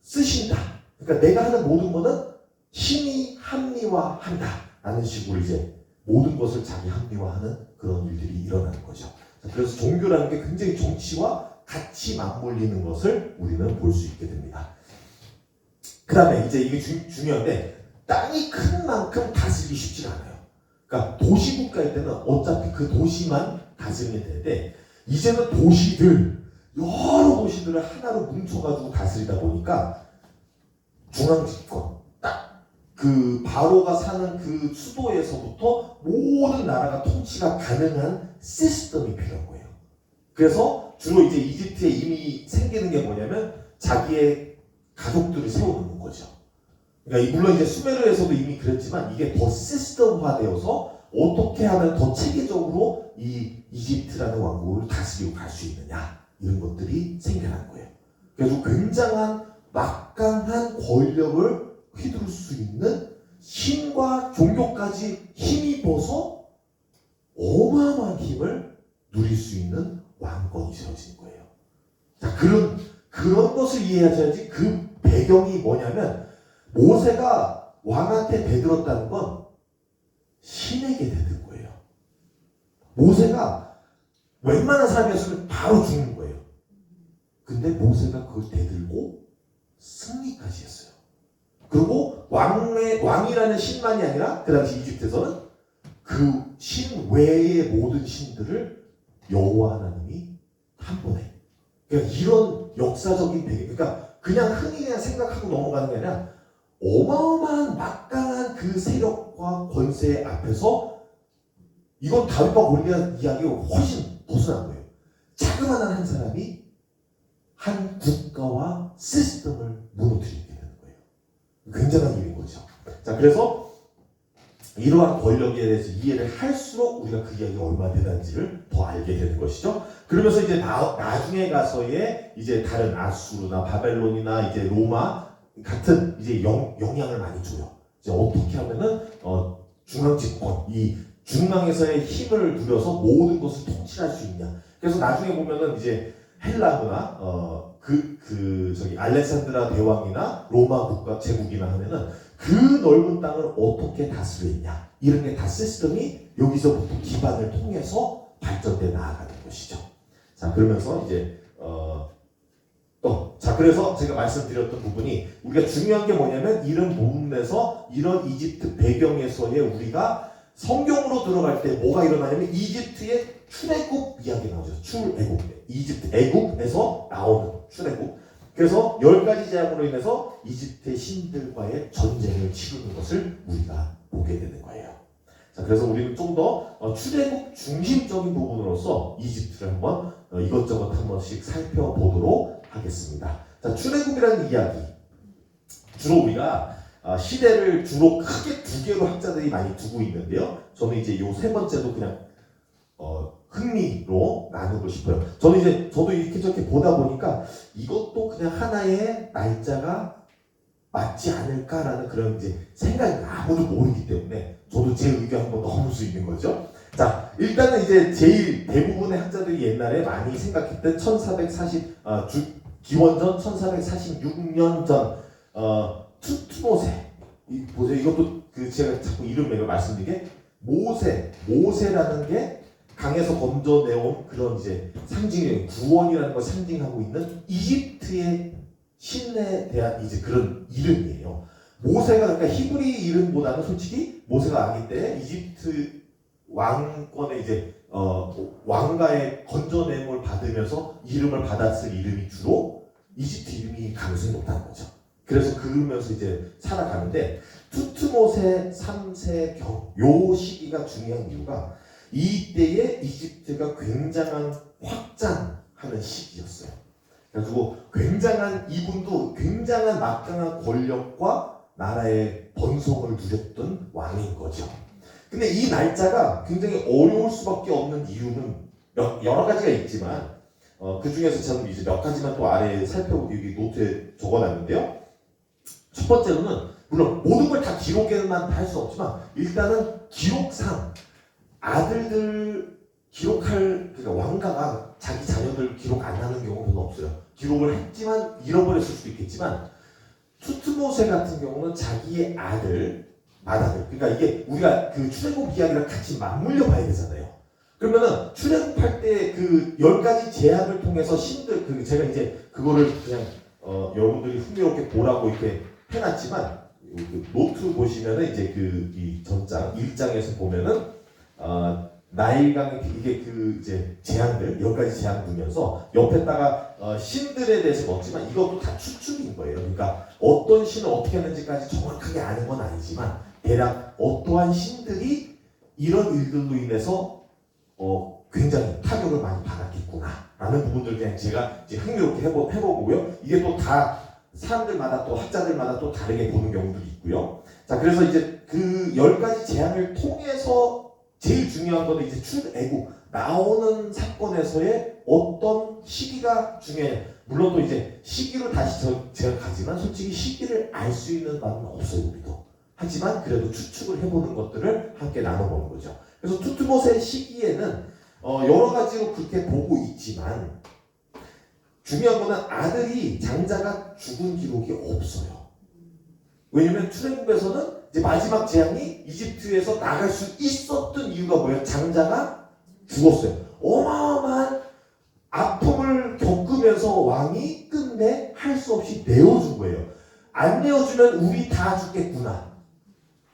쓰신다. 그러니까 내가 하는 모든 것은 신이 합리화한다 라는 식으로 이제 모든 것을 자기 합리화하는 그런 일들이 일어나는 거죠. 그래서 종교라는 게 굉장히 정치와 같이 맞물리는 것을 우리는 볼 수 있게 됩니다. 그 다음에 이제 이게 중요한데 땅이 큰 만큼 다스리기 쉽지 않아요. 그러니까 도시국가일 때는 어차피 그 도시만 다스리면 되는데 이제는 여러 도시들을 하나로 뭉쳐가지고 다스리다 보니까 중앙집권, 딱 그 바로가 사는 그 수도에서부터 모든 나라가 통치가 가능한 시스템이 필요한 거예요. 그래서 주로 이제 이집트에 이미 생기는 게 뭐냐면 자기의 가족들을 세워놓는 거죠. 그러니까 물론 이제 수메르에서도 이미 그랬지만 이게 더 시스템화되어서 어떻게 하면 더 체계적으로 이 이집트라는 왕국을 다스리고 갈 수 있느냐 이런 것들이 생겨난 거예요. 그래서 굉장한 막강한 권력을 휘두를 수 있는 신과 종교까지 힘입어서 어마어마한 힘을 누릴 수 있는 왕권이 세워진 거예요. 자, 그런 것을 이해하셔야지 그 배경이 뭐냐면 모세가 왕한테 대들었다는 건 신에게 대든 거예요. 모세가 웬만한 사람이었으면 바로 죽는 거예요. 근데 모세가 그걸 대들고 승리까지 했어요. 그리고 왕이라는 신만이 아니라 그 당시 이집트에서는 그 신 외의 모든 신들을 여호와 하나님이 한 번에. 그러니까 이런 역사적인 배경, 그러니까 그냥 흔히 생각하고 넘어가는 게 아니라 어마어마한 막강한 그 세력과 권세 앞에서 이건 다윗과 골리앗 이야기가 훨씬 벗어난 거예요. 자그마한 한 사람이 한 국가와 시스템을 무너뜨리게 되는 거예요. 굉장한 일인 거죠. 자, 그래서 이러한 권력에 대해서 이해를 할수록 우리가 그 이야기가 얼마나 대단한지를 더 알게 되는 것이죠. 그러면서 이제 나중에 가서의 이제 다른 아수르나 바벨론이나 이제 로마 같은 이제 영향을 많이 줘요. 이제 어떻게 하면은 중앙 집권, 이 중앙에서의 힘을 누려서 모든 것을 통치할 수 있냐. 그래서 나중에 보면은 이제 헬라나 저기 알렉산드라 대왕이나 로마 국가 제국이나 하면은 그 넓은 땅을 어떻게 다스렸냐, 이런 게 다 시스템이 여기서부터 기반을 통해서 발전돼 나아가는 것이죠. 자, 그러면서 이제 자, 그래서 제가 말씀드렸던 부분이 우리가 중요한 게 뭐냐면 이런 부분에서 이런 이집트 배경에서의 우리가 성경으로 들어갈 때 뭐가 일어나냐면 이집트의 출애굽 이야기 나오죠. 출애굽. 이집트 애굽에서 나오는 출애굽. 그래서 10가지 재앙으로 인해서 이집트의 신들과의 전쟁을 치르는 것을 우리가 보게 되는 거예요. 자, 그래서 우리는 좀 더 출애굽 중심적인 부분으로서 이집트를 한번 이것저것 한 번씩 살펴보도록 하겠습니다. 자, 출애굽이라는 이야기. 주로 우리가 시대를 주로 크게 두 개로 학자들이 많이 두고 있는데요. 저는 이제 요 세 번째도 그냥 흥미로 나누고 싶어요. 저도 이렇게 저렇게 보다 보니까 이것도 그냥 하나의 날짜가 맞지 않을까라는 그런 이제 생각이 아무도 모르기 때문에 저도 제 의견 한번 넣을 수 있는 거죠. 자, 일단은 이제 제일 대부분의 학자들이 옛날에 많이 생각했던 1440 기원전 1446년 전 투트모세. 보세요. 이것도 제가 자꾸 이름 매겨 말씀드리게 모세라는 게 강에서 건져내온 그런 이제 상징이 구원이라는 걸 상징하고 있는 이집트의 신에 대한 이제 그런 이름이에요. 모세가 그러니까 히브리 이름보다는 솔직히 모세가 아기 때 이집트 왕권의 이제 왕가의 건져냄을 받으면서 이름을 받았을 이름이 주로 이집트 이름이 가능성이 높다는 거죠. 그래서 그러면서 이제 살아가는데 투트모세 3세경 요 시기가 중요한 이유가 이때에 이집트가 굉장한 확장하는 시기였어요. 그래가지고 이분도 굉장한 막강한 권력과 나라의 번성을 누렸던 왕인 거죠. 근데 이 날짜가 굉장히 어려울 수밖에 없는 이유는 여러 가지가 있지만 그 중에서 저는 이제 몇 가지만 또 아래에 살펴보기 여기 노트에 적어놨는데요. 첫 번째로는 물론 모든 걸 다 기록에만 할 수 없지만 일단은 기록상 아들들 그러니까 왕가가 자기 자녀들 기록 안 하는 경우는 별로 없어요. 기록을 했지만 잃어버렸을 수도 있겠지만 투트모세 같은 경우는 자기의 맏아들, 그러니까 이게 우리가 그 출애굽 이야기랑 같이 맞물려 봐야 되잖아요. 그러면은 출애굽할 때 그 10가지 제안을 통해서 신들 제가 이제 그거를 그냥 여러분들이 흥미롭게 보라고 이렇게 해놨지만 그 노트 보시면은 이제 이 전장 1장에서 보면은 나일강 이게 이제 제안들 10가지 제안 두면서 옆에다가 신들에 대해서 넣었지만 이것도 다 추측인 거예요. 그러니까 어떤 신을 어떻게 했는지까지 정확하게 아는 건 아니지만 대략 어떠한 신들이 이런 일들로 인해서 굉장히 타격을 많이 받았겠구나라는 부분들 그냥 제가 이제 흥미롭게 해보고요. 이게 또 다 사람들마다 또 학자들마다 또 다르게 보는 경우도 있고요. 자, 그래서 이제 그 10가지 제안을 통해서 제일 중요한 건 이제 출애굽 나오는 사건에서의 어떤 시기가 중요해요. 물론 또 이제 시기로 다시 제가 가지만 솔직히 시기를 알 수 있는 바는 없어요, 우리도. 하지만 그래도 추측을 해보는 것들을 함께 나눠보는 거죠. 그래서 투트모세 시기에는 여러 가지로 그렇게 보고 있지만 중요한 거는 아들이 장자가 죽은 기록이 없어요. 왜냐면 출애굽에서는 이제 마지막 재앙이 이집트에서 나갈 수 있었던 이유가 뭐예요? 장자가 죽었어요. 어마어마한 아픔을 겪으면서 왕이 끝내 할 수 없이 내어준 거예요. 안 내어주면 우리 다 죽겠구나.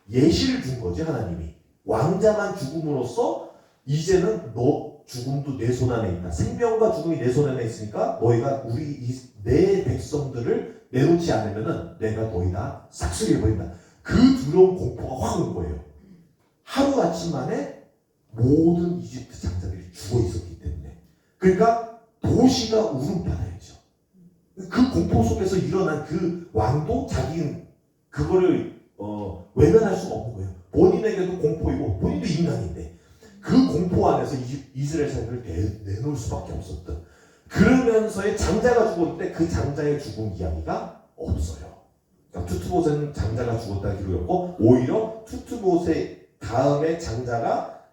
예시를 준 거지 하나님이. 왕자만 죽음으로써 이제는 너 죽음도 내 손 안에 있다. 생명과 죽음이 내 손 안에 있으니까 너희가 내 백성들을 내놓지 않으면은 내가 너희 다 싹쓸이해버린다. 그 두려운 공포가 확 온 거예요. 하루아침 만에 모든 이집트 장자들이 죽어 있었기 때문에. 그러니까 도시가 울음받아야죠. 그 공포 속에서 일어난 그 왕도 자기는 그거를 외면할 수가 없는 거예요. 본인에게도 공포이고 본인도 인간인데 그 공포 안에서 이스라엘 사람들을 내놓을 수밖에 없었던. 그러면서의 장자가 죽었는데 그 장자의 죽음 이야기가 없어요. 그러니까 투트모세는 장자가 죽었다는 기록이었고 오히려 투트모세 다음에 장자가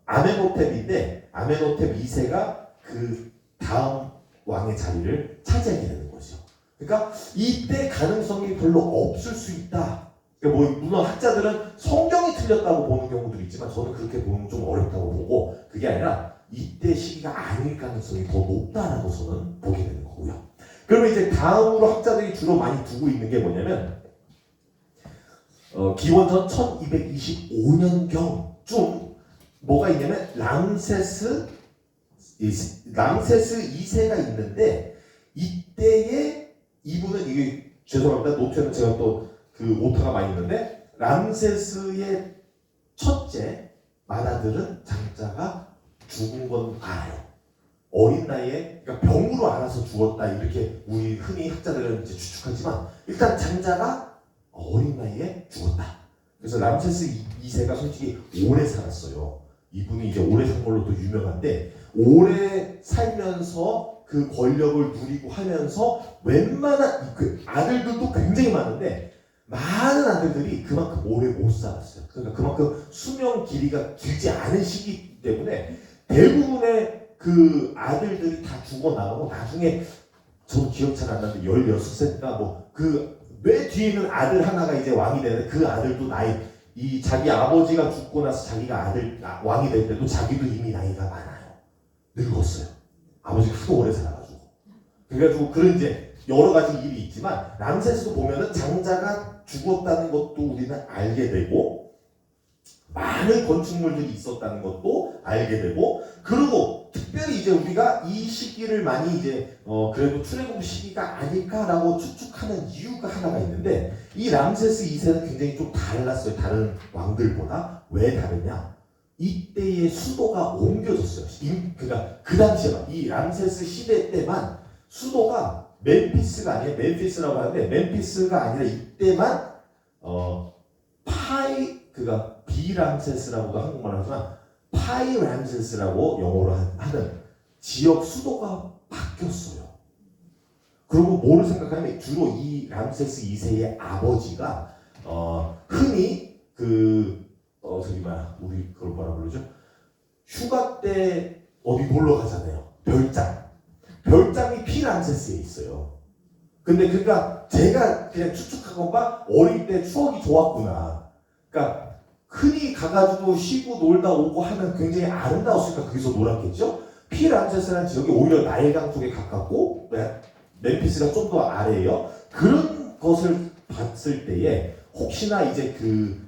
아멘호텝인데 아멘호텝 2세가 그 다음 왕의 자리를 차지하게 되는 거죠. 그러니까 이때 가능성이 별로 없을 수 있다. 그러니까 뭐 물론 학자들은 성경이 틀렸다고 보는 경우들이 있지만 저는 그렇게 보면 좀 어렵다고 보고 그게 아니라 이때 시기가 아닐 가능성이 더 높다라고 저는 보게 되는 거고요. 그러면 이제 다음으로 학자들이 주로 많이 두고 있는 게 뭐냐면 기원전 1225년경쯤 뭐가 있냐면 람세스 2세가 있는데 이때에 이분은 이게 죄송합니다. 노트에는 제가 또 그 오타가 많이 있는데 람세스의 첫째 맏아들은 장자가 죽은 건 알아요. 어린 나이에 그러니까 병으로 알아서 죽었다 이렇게 우리 흔히 학자들은 이제 추측하지만 일단 장자가 어린 나이에 죽었다. 그래서 람세스 2세가 솔직히 오래 살았어요. 이분이 이제 오래 산 걸로도 유명한데 오래 살면서 그 권력을 누리고 하면서 웬만한 그 아들들도 굉장히 많은데 많은 아들들이 그만큼 오래 못 살았어요. 그러니까 그만큼 수명 길이가 길지 않은 시기 때문에 대부분의 그 아들들이 다 죽어나가고 나중에 저도 기억 잘 안 나는데 16세인가 뭐 그 뇌 뒤에 있는 아들 하나가 이제 왕이 되는데 그 아들도 이 자기 아버지가 죽고 나서 자기가 왕이 될 때도 자기도 이미 나이가 많아요. 늙었어요. 아버지가 하도 오래 살아가지고. 그래가지고 그런 이제 여러 가지 일이 있지만 람세스도 보면은 장자가 죽었다는 것도 우리는 알게 되고 많은 건축물들이 있었다는 것도 알게 되고 그리고 특별히 이제 우리가 이 시기를 많이 이제 그래도 출애굽 시기가 아닐까라고 추측하는 이유가 하나가 있는데 이 람세스 2세는 굉장히 좀 달랐어요. 다른 왕들보다. 왜 다르냐? 이때의 수도가 옮겨졌어요. 그러니까 그 당시에 이 람세스 시대 때만 수도가 멤피스가 아니에요. 멤피스라고 하는데 멤피스가 아니라 이때만 그가 비람세스라고도 한국말로 하지만 파이람세스라고 영어로 하는 지역 수도가 바뀌었어요. 그리고 뭐를 생각하냐면 주로 이 람세스 2세의 아버지가 흔히 우리 그걸 뭐라 그러죠? 휴가 때 어디 놀러 가잖아요. 별장이 피람세스에 있어요. 근데 그러니까 제가 그냥 추측한 건 어릴 때 추억이 좋았구나. 그러니까 흔히 가가지고 쉬고 놀다 오고 하면 굉장히 아름다웠으니까 거기서 놀았겠죠. 피람세스라는 지역이 오히려 나일강 쪽에 가깝고 멤피스가 좀 더 아래예요. 그런 것을 봤을 때에 혹시나 이제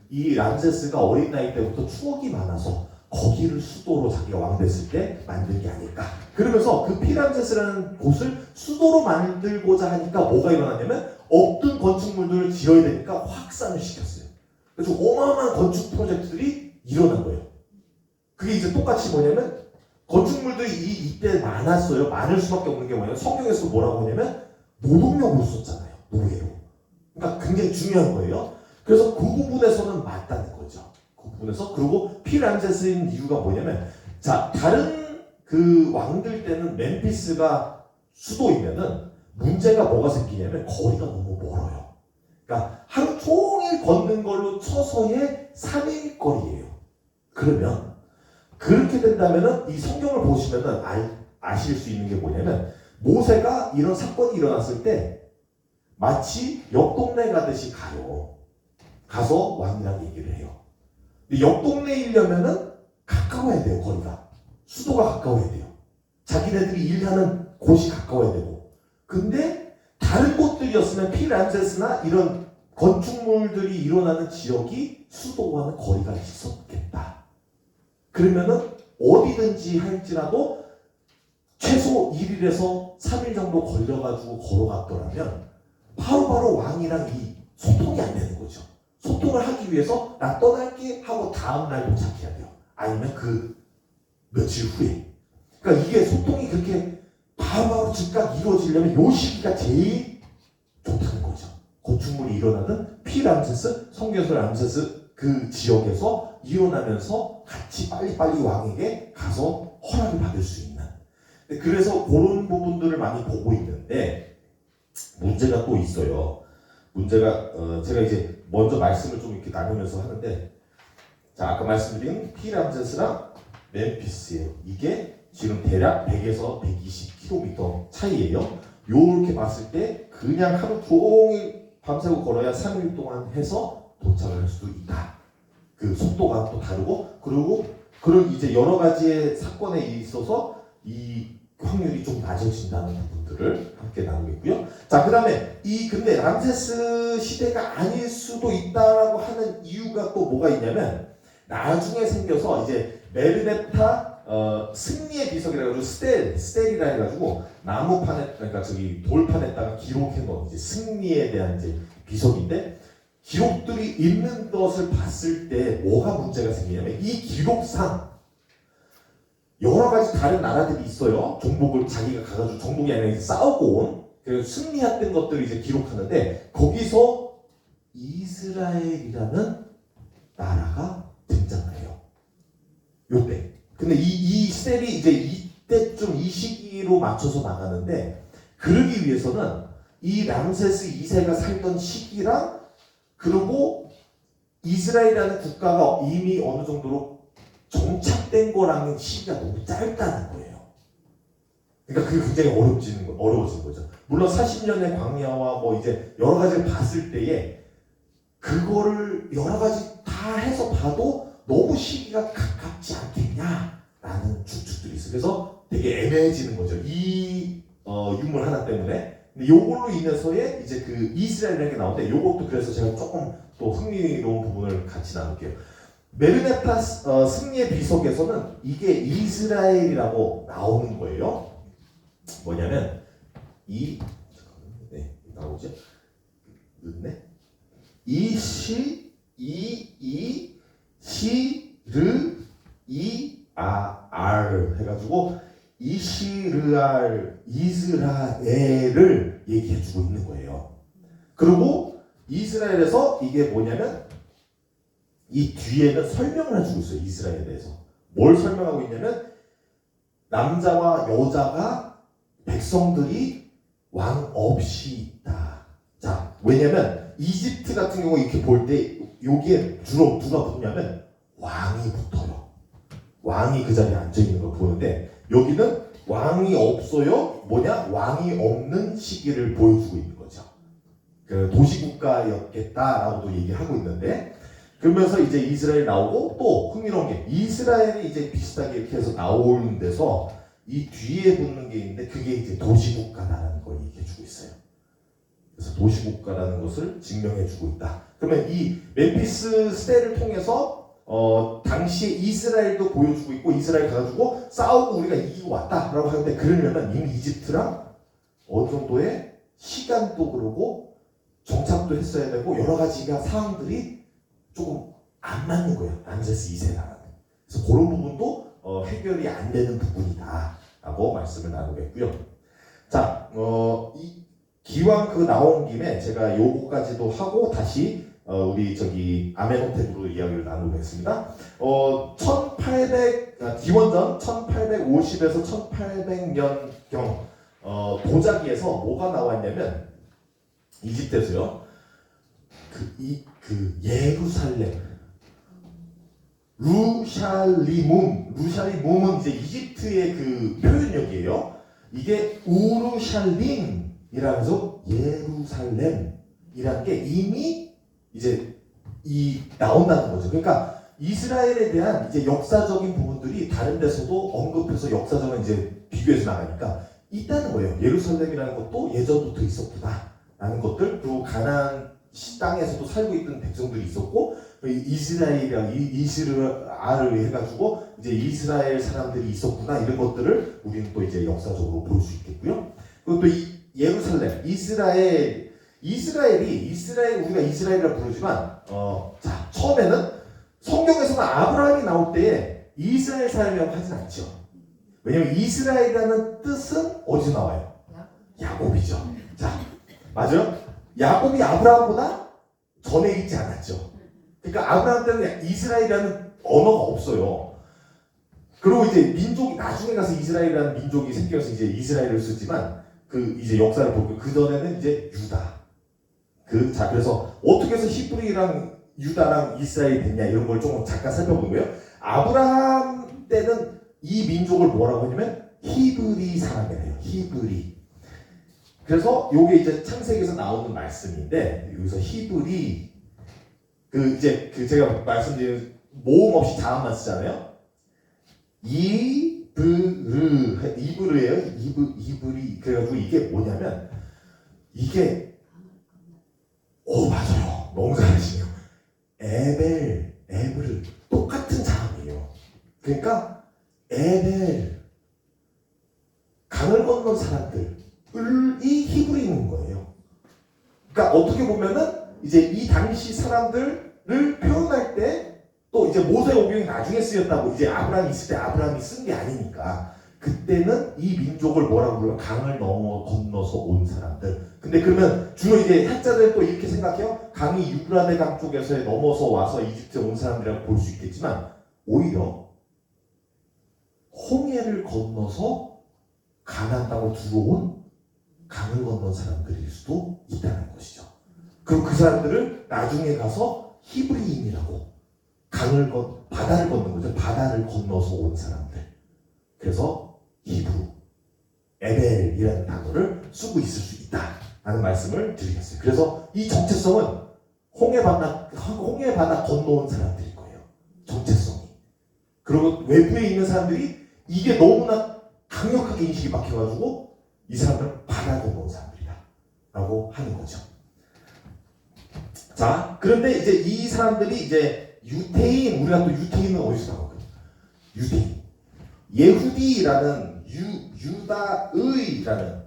이 람세스가 어린 나이 때부터 추억이 많아서 거기를 수도로 자기가 왕 됐을 때 만든 게 아닐까. 그러면서 그 피람세스라는 곳을 수도로 만들고자 하니까 뭐가 일어났냐면 없던 건축물들을 지어야 되니까 확산을 시켰어요. 그래서 어마어마한 건축 프로젝트들이 일어난 거예요. 그게 이제 똑같이 뭐냐면 건축물들이 이때 많았어요. 많을 수밖에 없는 게 뭐냐면 성경에서 뭐라고 하냐면 노동력으로 썼잖아요. 노예로. 그러니까 굉장히 중요한 거예요. 그래서 그 부분에서는 맞다는 거죠. 그 부분에서. 그리고 피람세스인 이유가 뭐냐면 자 다른 그 왕들 때는 멤피스가 수도이면은 문제가 뭐가 생기냐면 거리가 너무 멀어요. 그러니까 하루 종일 걷는 걸로 쳐서의 3일 거리예요. 그러면 그렇게 된다면은 이 성경을 보시면은 아실 수 있는 게 뭐냐면 모세가 이런 사건이 일어났을 때 마치 옆 동네 가듯이 가서 왕이랑 얘기를 해요. 근데 옆 동네이려면은 가까워야 돼요. 거리가 수도가 가까워야 돼요. 자기네들이 일하는 곳이 가까워야 되고. 근데 다른 곳들이었으면 피람세스나 이런 건축물들이 일어나는 지역이 수도와는 거리가 있었겠다. 그러면은 어디든지 할지라도 최소 1일에서 3일 정도 걸려가지고 걸어갔더라면 바로바로 왕이랑 이 소통이 안 되는 거죠. 소통을 하기 위해서 나 떠날게 하고 다음날 도착해야 돼요. 아니면 그 며칠 후에. 그러니까 이게 소통이 그렇게 바로바로 즉각 이루어지려면 요 시기가 제일 좋다는 거죠. 건축물이 일어나는 피람세스, 성경에서 람세스 그 지역에서 일어나면서 같이 빨리빨리 왕에게 가서 허락을 받을 수 있는. 그래서 그런 부분들을 많이 보고 있는데 문제가 또 있어요. 문제가 제가 이제 먼저 말씀을 좀 이렇게 나누면서 하는데 자 아까 말씀드린 피람세스랑 멤피스예요. 이게 지금 대략 100에서 120km 차이예요. 요렇게 봤을 때 그냥 하루 종일 밤새고 걸어야 3일 동안 해서 도착을 할 수도 있다. 그 속도가 또 다르고 그리고 그런 이제 여러 가지의 사건에 있어서 이 확률이 좀 낮아진다는 부분들을 함께 나누겠고요. 자, 그다음에 근데 람세스 시대가 아닐 수도 있다라고 하는 이유가 또 뭐가 있냐면 나중에 생겨서 이제 메르네타 승리의 비석이라 가지고 스텔이라 해가지고 나무판에 그러니까 저기 돌판에다가 기록해 놓은 이제 승리에 대한 이제 비석인데 기록들이 있는 것을 봤을 때 뭐가 문제가 생기냐면 이 기록상 여러 가지 다른 나라들이 있어요. 정복을 자기가 가가지고 정복이 아니라 이제 싸우고 온 그래서 승리했던 것들을 이제 기록하는데 거기서 이스라엘이라는 나라가 등장을 해요. 요때. 근데 이 스텝이 이제 이때쯤 이 시기로 맞춰서 나가는데 그러기 위해서는 이 람세스 2세가 살던 시기랑 그리고 이스라엘이라는 국가가 이미 어느 정도로 정착된 거랑은 시기가 너무 짧다는 거예요. 그러니까 그게 굉장히 어려워진 거죠. 물론 40년의 광야와 뭐 이제 여러 가지를 봤을 때에 그거를 여러 가지 다 해서 봐도 너무 시기가 가깝지 않겠냐라는 추측들이 있어요. 그래서 되게 애매해지는 거죠. 이 유물 하나 때문에. 근데 요걸로 인해서의 이제 그 이스라엘이라는 게 나오는데 요것도 그래서 제가 조금 또 흥미로운 부분을 같이 나눌게요. 메르네타 승리의 비석에서는 이게 이스라엘이라고 나오는 거예요. 뭐냐면 나오죠? 늦네? 시르이알 해가지고 이스라엘을 얘기해주고 있는 거예요. 그리고 이스라엘에서 이게 뭐냐면 이 뒤에는 설명을 해주고 있어요. 이스라엘에 대해서 뭘 설명하고 있냐면 남자와 여자가 백성들이 왕 없이 있다. 자, 왜냐면 이집트 같은 경우 이렇게 볼 때 여기에 주로 누가 붙냐면 왕이 붙어요. 왕이 그 자리에 앉아 있는 걸 보는데 여기는 왕이 없어요. 뭐냐? 왕이 없는 시기를 보여주고 있는 거죠. 그 도시국가였겠다라고도 얘기하고 있는데 그러면서 이제 이스라엘 나오고 또 흥미로운 게 이스라엘이 이제 비슷하게 이렇게 해서 나오는 데서 이 뒤에 붙는 게 있는데 그게 이제 도시국가라는 걸 얘기해주고 있어요. 그래서 도시국가라는 것을 증명해주고 있다. 그러면 이 멤피스 스텔을 통해서 당시에 이스라엘도 보여주고 있고 이스라엘 가가지고 싸우고 우리가 이기고 왔다라고 하는데 그러려면 이미 이집트랑 어느 정도의 시간도 그러고 정착도 했어야 되고 여러 가지가 사항들이 조금 안 맞는 거예요. 람세스 2세라는. 그래서 그런 부분도 해결이 안 되는 부분이다라고 말씀을 나누겠고요. 자, 기왕 그 나온 김에 제가 요거까지도 하고 다시 우리 저기 아멘호텔으로 이야기를 나누겠습니다. 기원전 1850에서 1800년경 도자기에서 뭐가 나왔냐면 이집트에서요. 그 예루살렘 루샬림은 이제 이집트의 그 표현력이에요. 이게 우르샬림이라면서 예루살렘이라는 게 이미 이제 나온다는 거죠. 그러니까 이스라엘에 대한 이제 역사적인 부분들이 다른 데서도 언급해서 역사적인 이제 비교해서 나가니까 있다는 거예요. 예루살렘이라는 것도 예전부터 있었구나라는 것들 그리고 가나안 땅에서도 살고 있던 백성들이 있었고 이스라엘이랑 이스라엘을 해가지고 이제 이스라엘 사람들이 있었구나 이런 것들을 우리는 또 이제 역사적으로 볼 수 있겠고요. 그리고 또 예루살렘 이스라엘 우리가 이스라엘이라 부르지만 자 처음에는 성경에서는 아브라함이 나올 때 이스라엘 사람이라고 하진 않죠. 왜냐면 이스라엘이라는 뜻은 어디서 나와요? 야곱이죠. 자 맞아요? 야곱이 아브라함보다 전에 있지 않았죠. 그러니까 아브라함 때는 이스라엘이라는 언어가 없어요. 그리고 이제 민족이 나중에 가서 이스라엘이라는 민족이 생겨서 이제 이스라엘을 쓰지만 그 이제 역사를 보고 그 전에는 이제 유다. 자 그래서 어떻게 해서 히브리랑 유다랑 이스라엘이 됐냐 이런 걸 조금 잠깐 살펴본 거예요. 아브라함 때는 이 민족을 뭐라고 하냐면 히브리 사람이래요. 히브리. 그래서 요게 이제 창세기에서 나오는 말씀인데 여기서 히브리 제가 말씀드린 모음 없이 자음만 쓰잖아요. 이브르예요. 이브리. 그래가지고 이게 뭐냐면 이게 맞아요. 너무 잘하시네요. 에벨, 똑같은 자음이에요. 그러니까 에벨, 강을 건넌 사람들이 히브리인 거예요. 그러니까 어떻게 보면은 이제 이 당시 사람들을 표현할 때 또 이제 모세오경이 나중에 쓰였다고 이제 아브라함이 있을 때 아브라함이 쓴 게 아니니까 그때는 이 민족을 뭐라고 불러요? 강을 건너서 온 사람들. 근데 그러면 주로 이제 학자들은 또 이렇게 생각해요. 강이 유브라데 강 쪽에서 넘어서 와서 이집트에 온 사람들이라고 볼 수 있겠지만 오히려 홍해를 건너서 가나안 땅으로 들어온 강을 건넌 사람들일 수도 있다는 것이죠. 그럼 그 사람들을 나중에 가서 히브리인이라고 바다를 걷는 거죠. 바다를 건너서 온 사람들. 그래서 히브루, 에벨이라는 단어를 쓰고 있을 수 있다라는 말씀을 드리겠어요. 그래서 이 정체성은 홍해 바다 건너온 사람들일 거예요. 정체성이. 그리고 외부에 있는 사람들이 이게 너무나 강력하게 인식이 박혀가지고 이 사람들은 바다 건너온 사람들이다라고 하는 거죠. 자, 그런데 이제 이 사람들이 이제 유태인, 우리가 또 유태인은 어디서 나오거든요? 유태인. 예후디라는 유다의라는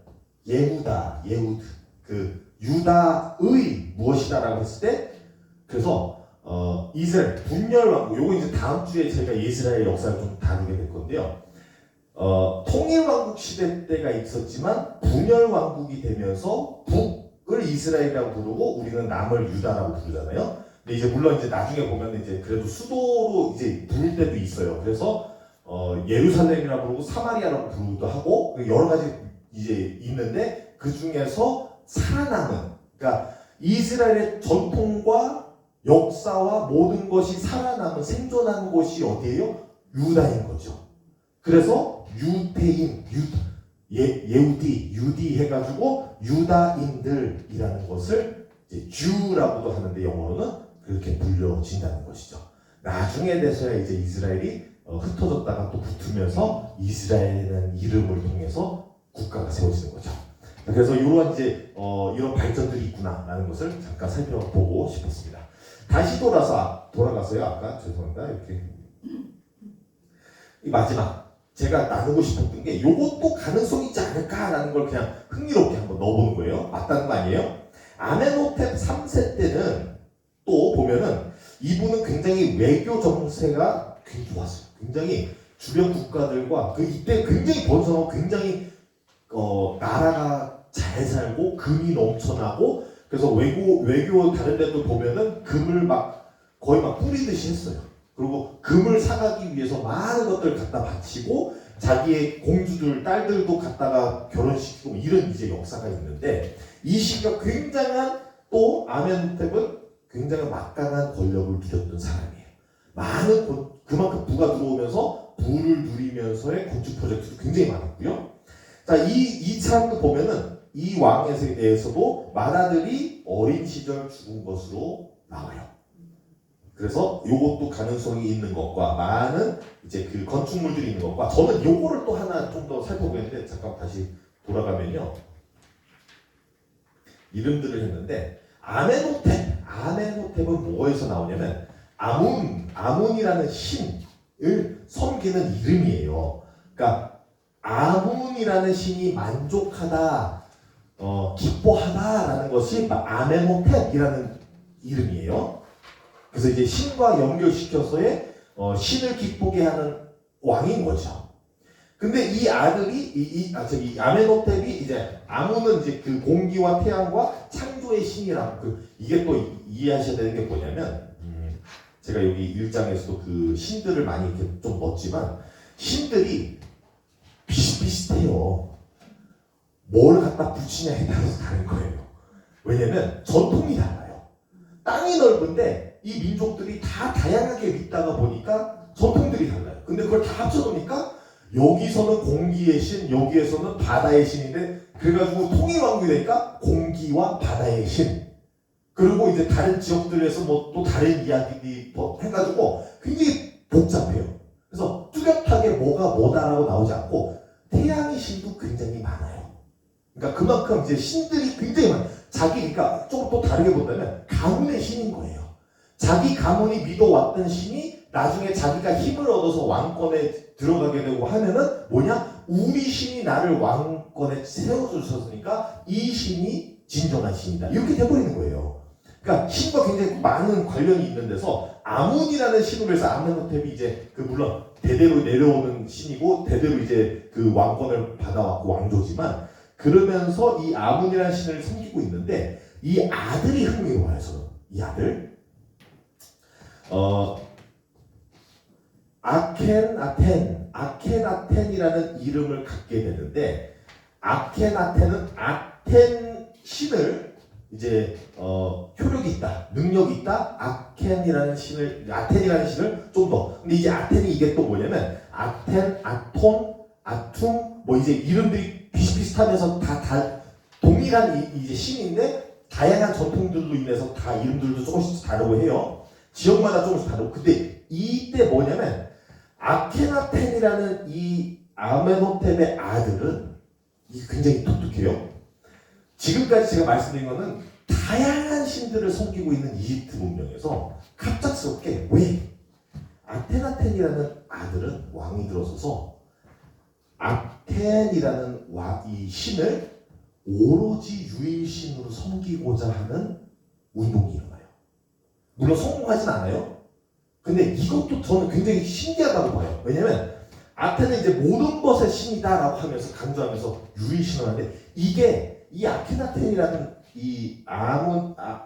유다의 무엇이다라고 했을 때 그래서 이스라엘 분열왕국 요거 이제 다음 주에 제가 이스라엘 역사를 좀 다루게 될 건데요. 통일왕국 시대 때가 있었지만 분열왕국이 되면서 북을 이스라엘이라고 부르고 우리는 남을 유다라고 부르잖아요. 근데 이제 물론 이제 나중에 보면 이제 그래도 수도로 이제 부를 때도 있어요. 그래서 예루살렘이라고 부르고 사마리아라고 부르기도 하고 여러 가지 이제 있는데 그 중에서 살아남은 그러니까 이스라엘의 전통과 역사와 모든 것이 살아남은 생존하는 곳이 어디예요? 유다인 거죠. 그래서 유태인, 유디 해가지고 유다인들이라는 것을 이제 주라고도 하는데 영어로는 그렇게 불려진다는 것이죠. 나중에 돼서야 이제 이스라엘이 흩어졌다가 또 붙으면서 이스라엘이라는 이름을 통해서 국가가 세워지는 거죠. 그래서 이런 이제 이런 발전들이 있구나라는 것을 잠깐 살펴보고 싶었습니다. 다시 돌아가서요. 아까 죄송합니다. 이렇게 이 마지막 제가 나누고 싶었던 게 이것도 가능성이 있지 않을까라는 걸 그냥 흥미롭게 한번 넣어보는 거예요. 맞다는 거 아니에요? 아멘호텝 3세 때는 또 보면은 이분은 굉장히 외교 정세가 굉장히 좋았어요. 굉장히 주변 국가들과 이때 굉장히 번성하고 굉장히 나라가 잘 살고 금이 넘쳐나고 그래서 외교 다른 데도 보면은 금을 거의 뿌리듯이 했어요. 그리고 금을 사가기 위해서 많은 것들을 갖다 바치고 자기의 공주들 딸들도 갖다가 결혼시키고 이런 이제 역사가 있는데 이 시기가 굉장한 또 아멘호텝은 굉장히 막강한 권력을 누렸던 사람이에요. 많은 그만큼 부가 들어오면서 부를 누리면서의 건축 프로젝트도 굉장히 많았고요. 자, 이 사람도 보면은 이 왕에 대해서도 맏아들이 어린 시절 죽은 것으로 나와요. 그래서 요것도 가능성이 있는 것과 많은 이제 그 건축물들이 있는 것과 저는 요거를 또 하나 좀 더 살펴보겠는데 잠깐 다시 돌아가면요. 이름들을 했는데 아멘호텝은 뭐에서 나오냐면 아문이라는 신을 섬기는 이름이에요. 그러니까 아문이라는 신이 만족하다, 기뻐하다라는 것이 아멘호텝이라는 이름이에요. 그래서 이제 신과 연결시켜서의 신을 기쁘게 하는 왕인 거죠. 근데 이 아들이 아멘호텝이 이제 아문은 이제 그 공기와 태양과 창조의 신이라고 이게 또 이해하셔야 되는 게 뭐냐면 제가 여기 1장에서도 그 신들을 많이 이렇게 좀 넣었지만 신들이 비슷비슷해요. 뭘 갖다 붙이냐에 따라서 다른 거예요. 왜냐면 전통이 달라요. 땅이 넓은데 이 민족들이 다 다양하게 있다가 보니까 전통들이 달라요. 근데 그걸 다 합쳐놓으니까 여기서는 공기의 신, 여기에서는 바다의 신인데 그래가지고 통일왕국이 되니까 공기와 바다의 신. 그리고 이제 다른 지역들에서 뭐 또 다른 이야기들이 뭐 해가지고 굉장히 복잡해요. 그래서 뚜렷하게 뭐가 뭐다라고 나오지 않고 태양의 신도 굉장히 많아요. 그러니까 그만큼 이제 신들이 굉장히 많아요. 그러니까 조금 또 다르게 본다면 가문의 신인 거예요. 자기 가문이 믿어왔던 신이 나중에 자기가 힘을 얻어서 왕권에 들어가게 되고 하면은 뭐냐? 우리 신이 나를 왕권에 세워주셨으니까 이 신이 진정한 신이다. 이렇게 돼버리는 거예요. 그러니까 신과 굉장히 많은 관련이 있는 데서 아문이라는 신으로 해서 아멘호텝이 이제 물론 대대로 내려오는 신이고 대대로 이제 그 왕권을 받아왔고 왕조지만 그러면서 이 아문이라는 신을 섬기고 있는데 이 아들이 흥미로워요. 저는 이 아들 아케나텐이라는 이름을 갖게 되는데 아케나텐은 아텐 신을 이제 효력이 있다, 능력이 있다. 아텐이라는 신을 좀 더. 근데 이제 아텐이 이게 또 뭐냐면 아텐, 아톤, 아툼 뭐 이제 이름들이 비슷비슷하면서 다 동일한 이제 신인데 다양한 전통들로 인해서 다 이름들도 조금씩 다르고 해요. 지역마다 조금씩 다르고. 근데 이때 뭐냐면 아케나텐이라는 이 아멘호텝의 아들은 이 굉장히 독특해요. 지금까지 제가 말씀드린 거는 다양한 신들을 섬기고 있는 이집트 문명에서 갑작스럽게 왜 아테나텐이라는 아들은 왕이 들어서서 아텐이라는 이 신을 오로지 유일신으로 섬기고자 하는 운동이 일어나요. 물론 성공하진 않아요. 근데 이것도 저는 굉장히 신기하다고 봐요. 왜냐면 아텐은 이제 모든 것의 신이다라고 하면서 강조하면서 유일신을 하는데 이게 이 아케나텐이라는 이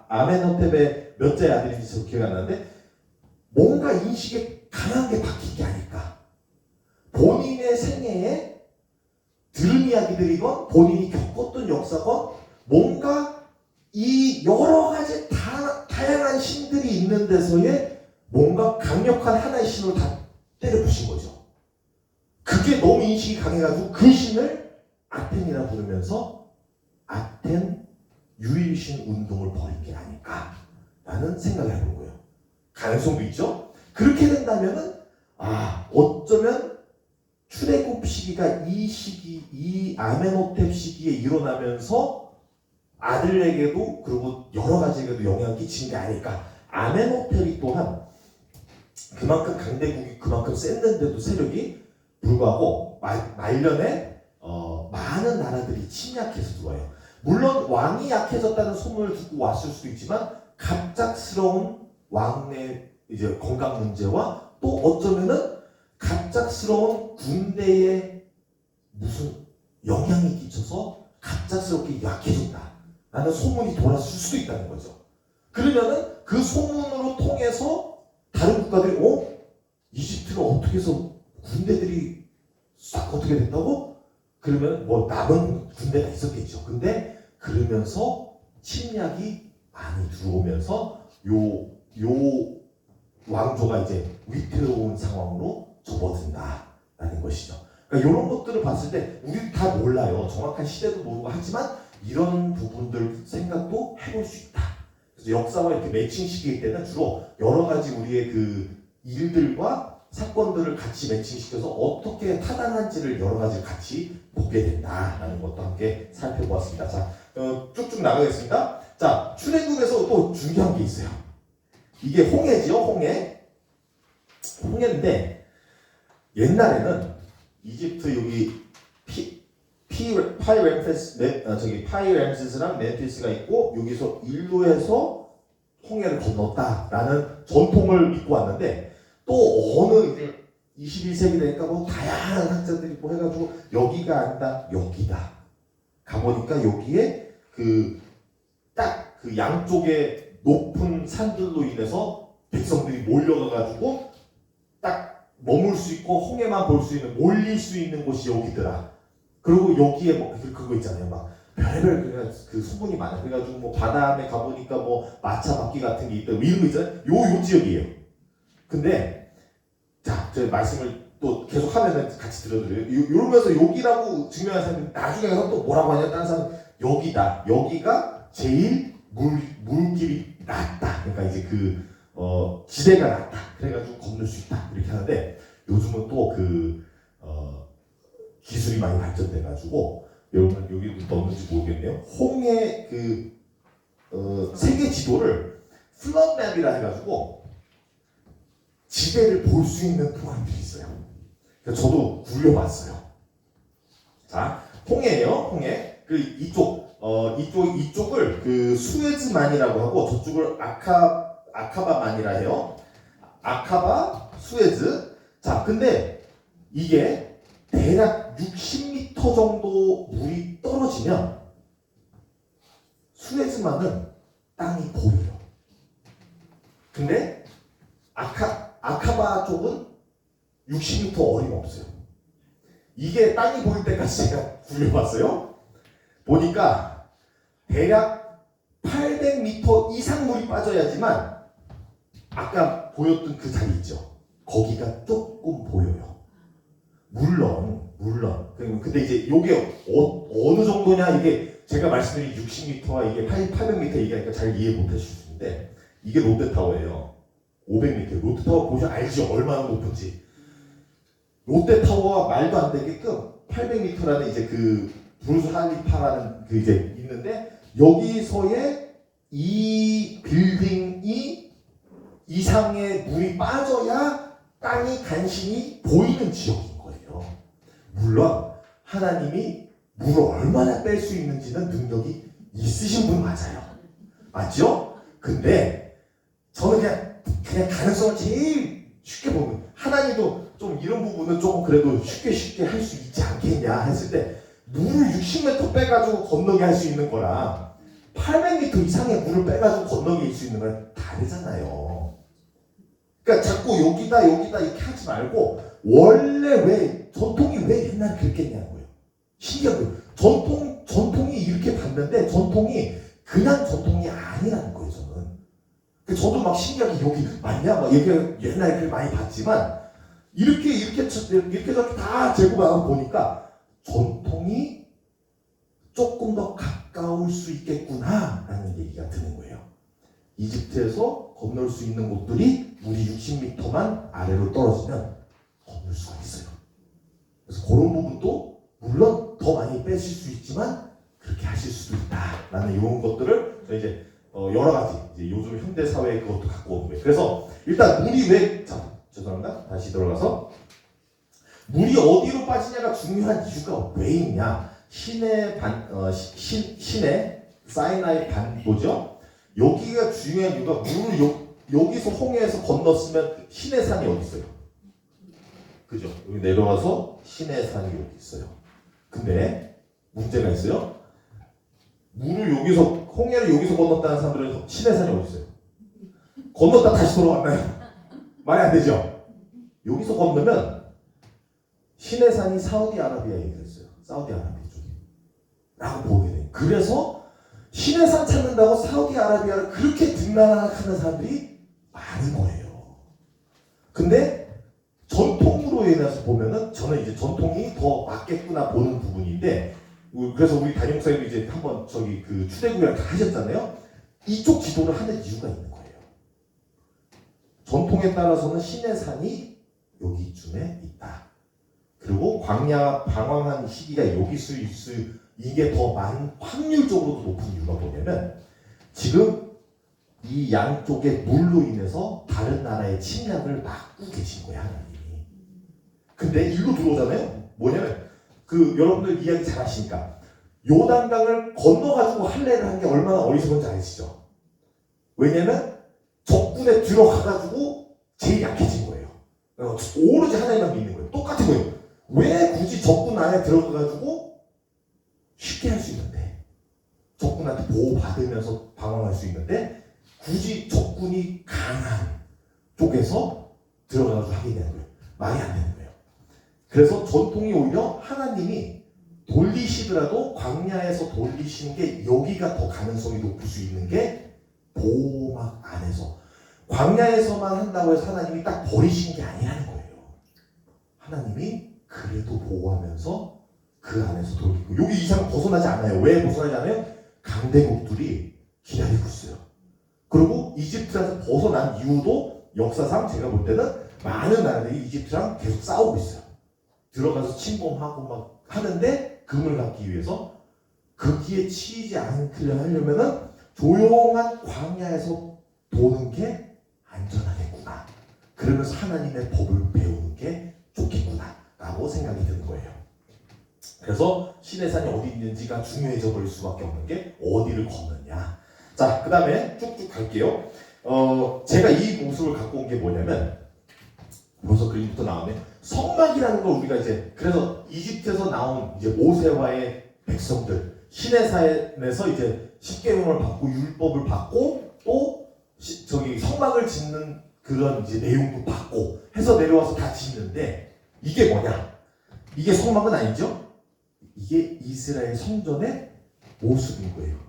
아멘호텝의 몇째 아들인지 저 기억이 안 나는데 뭔가 인식에 강하게 박힌 게 아닐까. 본인의 생애에 들은 이야기들이건 본인이 겪었던 역사건 뭔가 이 여러 가지 다양한 신들이 있는 데서의 뭔가 강력한 하나의 신으로 다 때려 부신 거죠. 그게 너무 인식이 강해가지고 그 신을 아텐이라 부르면서 아텐 유일신 운동을 벌인 게 아닐까라는 생각을 해본 거예요. 가능성도 있죠. 그렇게 된다면은 어쩌면 출애굽 시기가 이 아멘호텝 시기에 일어나면서 아들에게도 그리고 여러 가지에게도 영향을 끼친 게 아닐까. 아멘호텝이 또한 그만큼 강대국이 그만큼 셌는데도 세력이 불구하고 말년에 많은 나라들이 침략해서 들어와요. 물론 왕이 약해졌다는 소문을 듣고 왔을 수도 있지만 갑작스러운 왕의 이제 건강 문제와 또 어쩌면은 갑작스러운 군대에 무슨 영향이 끼쳐서 갑작스럽게 약해졌다라는 소문이 돌았을 수도 있다는 거죠. 그러면은 그 소문으로 통해서 다른 국가들이 이집트는 어떻게 해서 군대들이 싹 어떻게 됐다고? 그러면 뭐 남은 군대가 있었겠죠. 근데 그러면서 침략이 많이 들어오면서 요 왕조가 이제 위태로운 상황으로 접어든다라는 것이죠. 그러니까 이런 것들을 봤을 때 우리 다 몰라요. 정확한 시대도 모르고 하지만 이런 부분들 생각도 해볼 수 있다. 그래서 역사와 이렇게 매칭시킬 때는 주로 여러 가지 우리의 그 일들과 사건들을 같이 매칭시켜서 어떻게 타당한지를 여러 가지 같이 보게 된다라는 것도 함께 살펴보았습니다. 자, 쭉쭉 나가겠습니다. 자, 출애굽에서 또 중요한 게 있어요. 이게 홍해지요, 홍해인데 옛날에는 이집트 여기 파이램세스랑 멤피스가 있고 여기서 일로해서 홍해를 건넜다라는 전통을 믿고 왔는데 또 어느 이제 21세기 되니까 뭐 다양한 학자들이 뭐 해가지고 여기가 아니다 여기다 가보니까 여기에 딱 그 양쪽에 높은 산들로 인해서 백성들이 몰려가가지고 딱 머물 수 있고 홍해만 볼 수 있는 몰릴 수 있는 곳이 여기더라. 그리고 여기에 뭐 그거 있잖아요. 막 별의별 그 소문이 많아. 그래가지고 뭐 바다에 가보니까 뭐 마차 바퀴 같은 게 있다. 뭐 이런 거 있잖아요. 요 지역이에요. 근데 자, 제가 말씀을 또 계속 하면은 같이 들어드려요. 이러면서 여기라고 증명한 사람이 나중에 가서 또 뭐라고 하냐? 다른 사람 여기다. 여기가 제일 물길이 낮다. 그러니까 이제 지대가 낮다. 그래가지고 건널 수 있다. 이렇게 하는데 요즘은 또 기술이 많이 발전돼가지고 여러분 여기도 넣는지 모르겠네요. 홍해 세계 지도를 플롯맵이라 해가지고 지대를 볼 수 있는 프로그램들이 있어요. 그래서 저도 굴려봤어요. 자, 홍해예요. 홍해. 이쪽을 수에즈만이라고 하고 저쪽을 아카바만이라 해요. 아카바, 수에즈. 자, 근데 이게 대략 60m 정도 물이 떨어지면 수에즈만은 땅이 보여요. 근데 아카바 쪽은 60m 어림없어요. 이게 땅이 보일 때까지 제가 굴려봤어요. 보니까 대략 800m 이상 물이 빠져야지만 아까 보였던 그 자리 있죠. 거기가 조금 보여요. 물론. 근데 이제 요게 어느 정도냐, 이게 제가 말씀드린 60m와 이게 800m 얘기하니까 잘 이해 못 하실 수 있는데 이게 롯데타워예요. 500m. 롯데타워 보시면 알죠? 얼마나 높은지. 롯데타워와 말도 안 되게끔 800m라는 이제 브루즈 할리파라는 이제 있는데 여기서의 이 빌딩이 이상의 물이 빠져야 땅이 간신히 보이는 지역인 거예요. 물론 하나님이 물을 얼마나 뺄 수 있는지는 능력이 있으신 분 맞아요. 맞죠? 근데 저는 그냥 가능성을 제일 쉽게 보면 하나님도 좀 이런 부분은 조금 그래도 쉽게 할 수 있지 않겠냐 했을 때 물을 60m 빼가지고 건너게 할 수 있는 거랑 800m 이상의 물을 빼가지고 건너게 할 수 있는 거랑 다르잖아요. 그러니까 자꾸 여기다 이렇게 하지 말고 원래 전통이 왜 옛날에 그랬겠냐고요. 신기하고요. 전통이 이렇게 봤는데 전통이 그냥 전통이 아니라는 거예요. 저도 막 신기하게 여기 맞냐 막 이렇게 옛날에 글 많이 봤지만 이렇게 다 재고가 보니까 전통이 조금 더 가까울 수 있겠구나라는 얘기가 드는 거예요. 이집트에서 건널 수 있는 곳들이 물이 60m만 아래로 떨어지면 건널 수가 있어요. 그래서 그런 부분도 물론 더 많이 빼실 수 있지만 그렇게 하실 수도 있다라는 이런 것들을 저희 이제 여러 가지 이제 요즘 현대 사회에 그것도 갖고 오는 거예요. 그래서 일단 물이 죄송합니다. 다시 들어가서 물이 어디로 빠지냐가 중요한 이유가 왜 있냐? 신의 사이나이 반도죠. 여기가 중요한 이유가 물을 여기서 홍해에서 건넜으면 신의 산이 어디 있어요? 그죠? 여기 내려와서 신의 산이 여기 있어요. 근데 문제가 있어요. 홍해를 여기서 건넜다는 사람들은 신의 산이 어디 있어요? 건넜다 다시 돌아왔나요? 말이 안 되죠? 여기서 건너면 신의 산이 사우디아라비아에 있어요. 사우디아라비아 쪽에. 라고 보게 돼요. 그래서 신의 산 찾는다고 사우디아라비아를 그렇게 등락하는 사람들이 많은 거예요. 근데 전통으로 인해서 보면은 저는 이제 전통이 더 맞겠구나 보는 부분인데 그래서 우리 담임 목사님도 이제 한번 출애굽이랑 다 하셨잖아요. 이쪽 지도를 하는 이유가 있는 거예요. 전통에 따라서는 신의 산이 여기쯤에 있다. 그리고 광야 방황한 시기가 이게 더 확률적으로도 높은 이유가 뭐냐면 지금 이 양쪽의 물로 인해서 다른 나라의 침략을 막고 계신 거야, 하나님이. 근데 일로 들어오잖아요. 뭐냐면 여러분들 이야기 잘 하시니까 요단강을 건너가지고 할례를 한 게 얼마나 어리석은지 아시죠? 왜냐면 적군에 들어가가지고 제일 약해진 거예요. 오로지 하나님만 믿는 거예요. 똑같은 거예요. 왜 굳이 적군 안에 들어가가지고 쉽게 할 수 있는데 적군한테 보호받으면서 방황할 수 있는데 굳이 적군이 강한 쪽에서 들어가가지고 하게 되는 거예요. 말이 안 되는 거예요. 그래서 전통이 오히려 하나님이 돌리시더라도 광야에서 돌리시는 게 여기가 더 가능성이 높을 수 있는 게 보호막 안에서 광야에서만 한다고 해서 하나님이 딱 버리신 게 아니라는 거예요. 하나님이 그래도 보호하면서 그 안에서 돌리고 여기 이상 벗어나지 않아요. 왜 벗어나지 않아요? 강대국들이 기다리고 있어요. 그리고 이집트에서 벗어난 이후도 역사상 제가 볼 때는 많은 나라들이 이집트랑 계속 싸우고 있어요. 들어가서 침공하고 막 하는데 금을 갖기 위해서 거기에 치이지 않으려 하려면은 조용한 광야에서 도는 게 안전하겠구나. 그러면서 하나님의 법을 배우는 게 좋겠구나 라고 생각이 드는 거예요. 그래서 시내산이 어디 있는지가 중요해져 버릴 수밖에 없는 게 어디를 걷느냐. 자, 그 다음에 쭉쭉 갈게요. 제가 이 모습을 갖고 온 게 뭐냐면 벌써 그림부터 나오네. 성막이라는 걸 우리가 이제 그래서 이집트에서 나온 이제 모세와의 백성들 시내산에서 이제 십계명을 받고 율법을 받고 또 저기 성막을 짓는 그런 이제 내용도 받고 해서 내려와서 다 짓는데 이게 뭐냐? 이게 성막은 아니죠? 이게 이스라엘 성전의 모습인 거예요.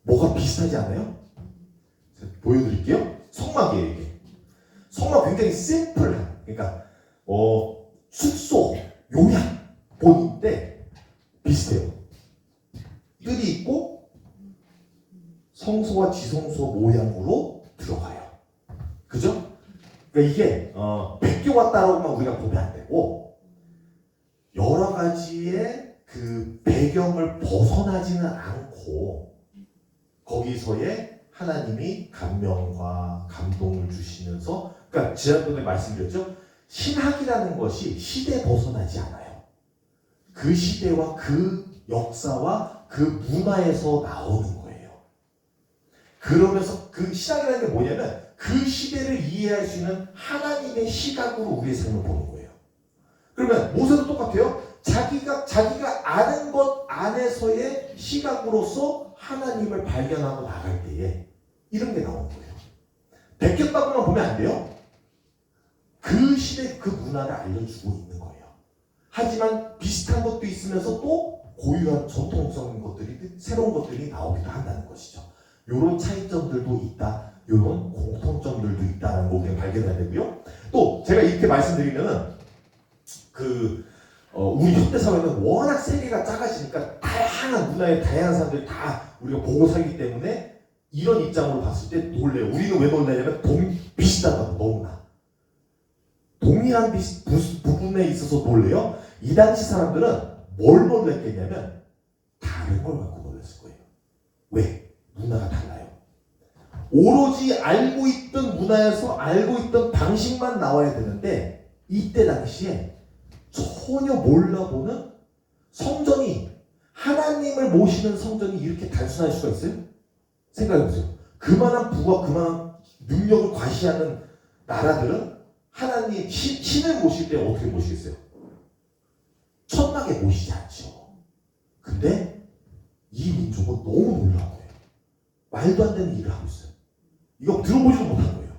뭐가 비슷하지 않아요? 제가 보여드릴게요. 성막이에요 이게. 성막 굉장히 심플한, 그러니까 축소, 요약, 본인데 비슷해요. 뜰이 있고 성소와 지성소 모양으로 들어가요. 그죠? 그러니까 이게 베껴왔다라고만 우리가 보면 안 되고 여러 가지의 그 배경을 벗어나지는 않고 거기서의 하나님이 감명과 감동을 주시면서, 그러니까 지난번에 말씀드렸죠. 신학이라는 것이 시대에 벗어나지 않아요. 그 시대와 그 역사와 그 문화에서 나오는 거예요. 그러면서 그 신학이라는 게 뭐냐면 그 시대를 이해할 수 있는 하나님의 시각으로 우리의 삶을 보는 거예요. 그러면 모세도 똑같아요. 자기가 아는 것 안에서의 시각으로서 하나님을 발견하고 나갈 때에 이런 게 나오는 거예요. 베꼈다고만 보면 안 돼요. 그 시대 그 문화를 알려주고 있는 거예요. 하지만 비슷한 것도 있으면서 또 고유한 전통적인 것들이 새로운 것들이 나오기도 한다는 것이죠. 이런 차이점들도 있다. 이런 공통점들도 있다는 거 우리가 발견해야 되고요. 또 제가 이렇게 말씀드리면은 우리 현대 사회는 워낙 세계가 작아지니까 다양한 문화의 다양한 사람들이 다 우리가 보고 살기 때문에 이런 입장으로 봤을 때 놀래요. 우리는 왜 놀라냐면 비슷하다고 너무나. 동일한 부분에 있어서 놀래요. 이 당시 사람들은 뭘 놀랬겠냐면 다른 걸 갖고 놀랐을 거예요. 왜? 문화가 달라요. 오로지 알고 있던 문화에서 알고 있던 방식만 나와야 되는데 이때 당시에 전혀 몰라보는 성전이, 하나님을 모시는 성전이 이렇게 단순할 수가 있어요? 생각해보세요. 그만한 부와 그만한 능력을 과시하는 나라들은 하나님, 신을 모실 때 어떻게 모시겠어요? 천막에 모시지 않죠. 근데 이 민족은 너무 놀라운 거예요. 말도 안 되는 일을 하고 있어요. 이거 들어보지도 못한 거예요.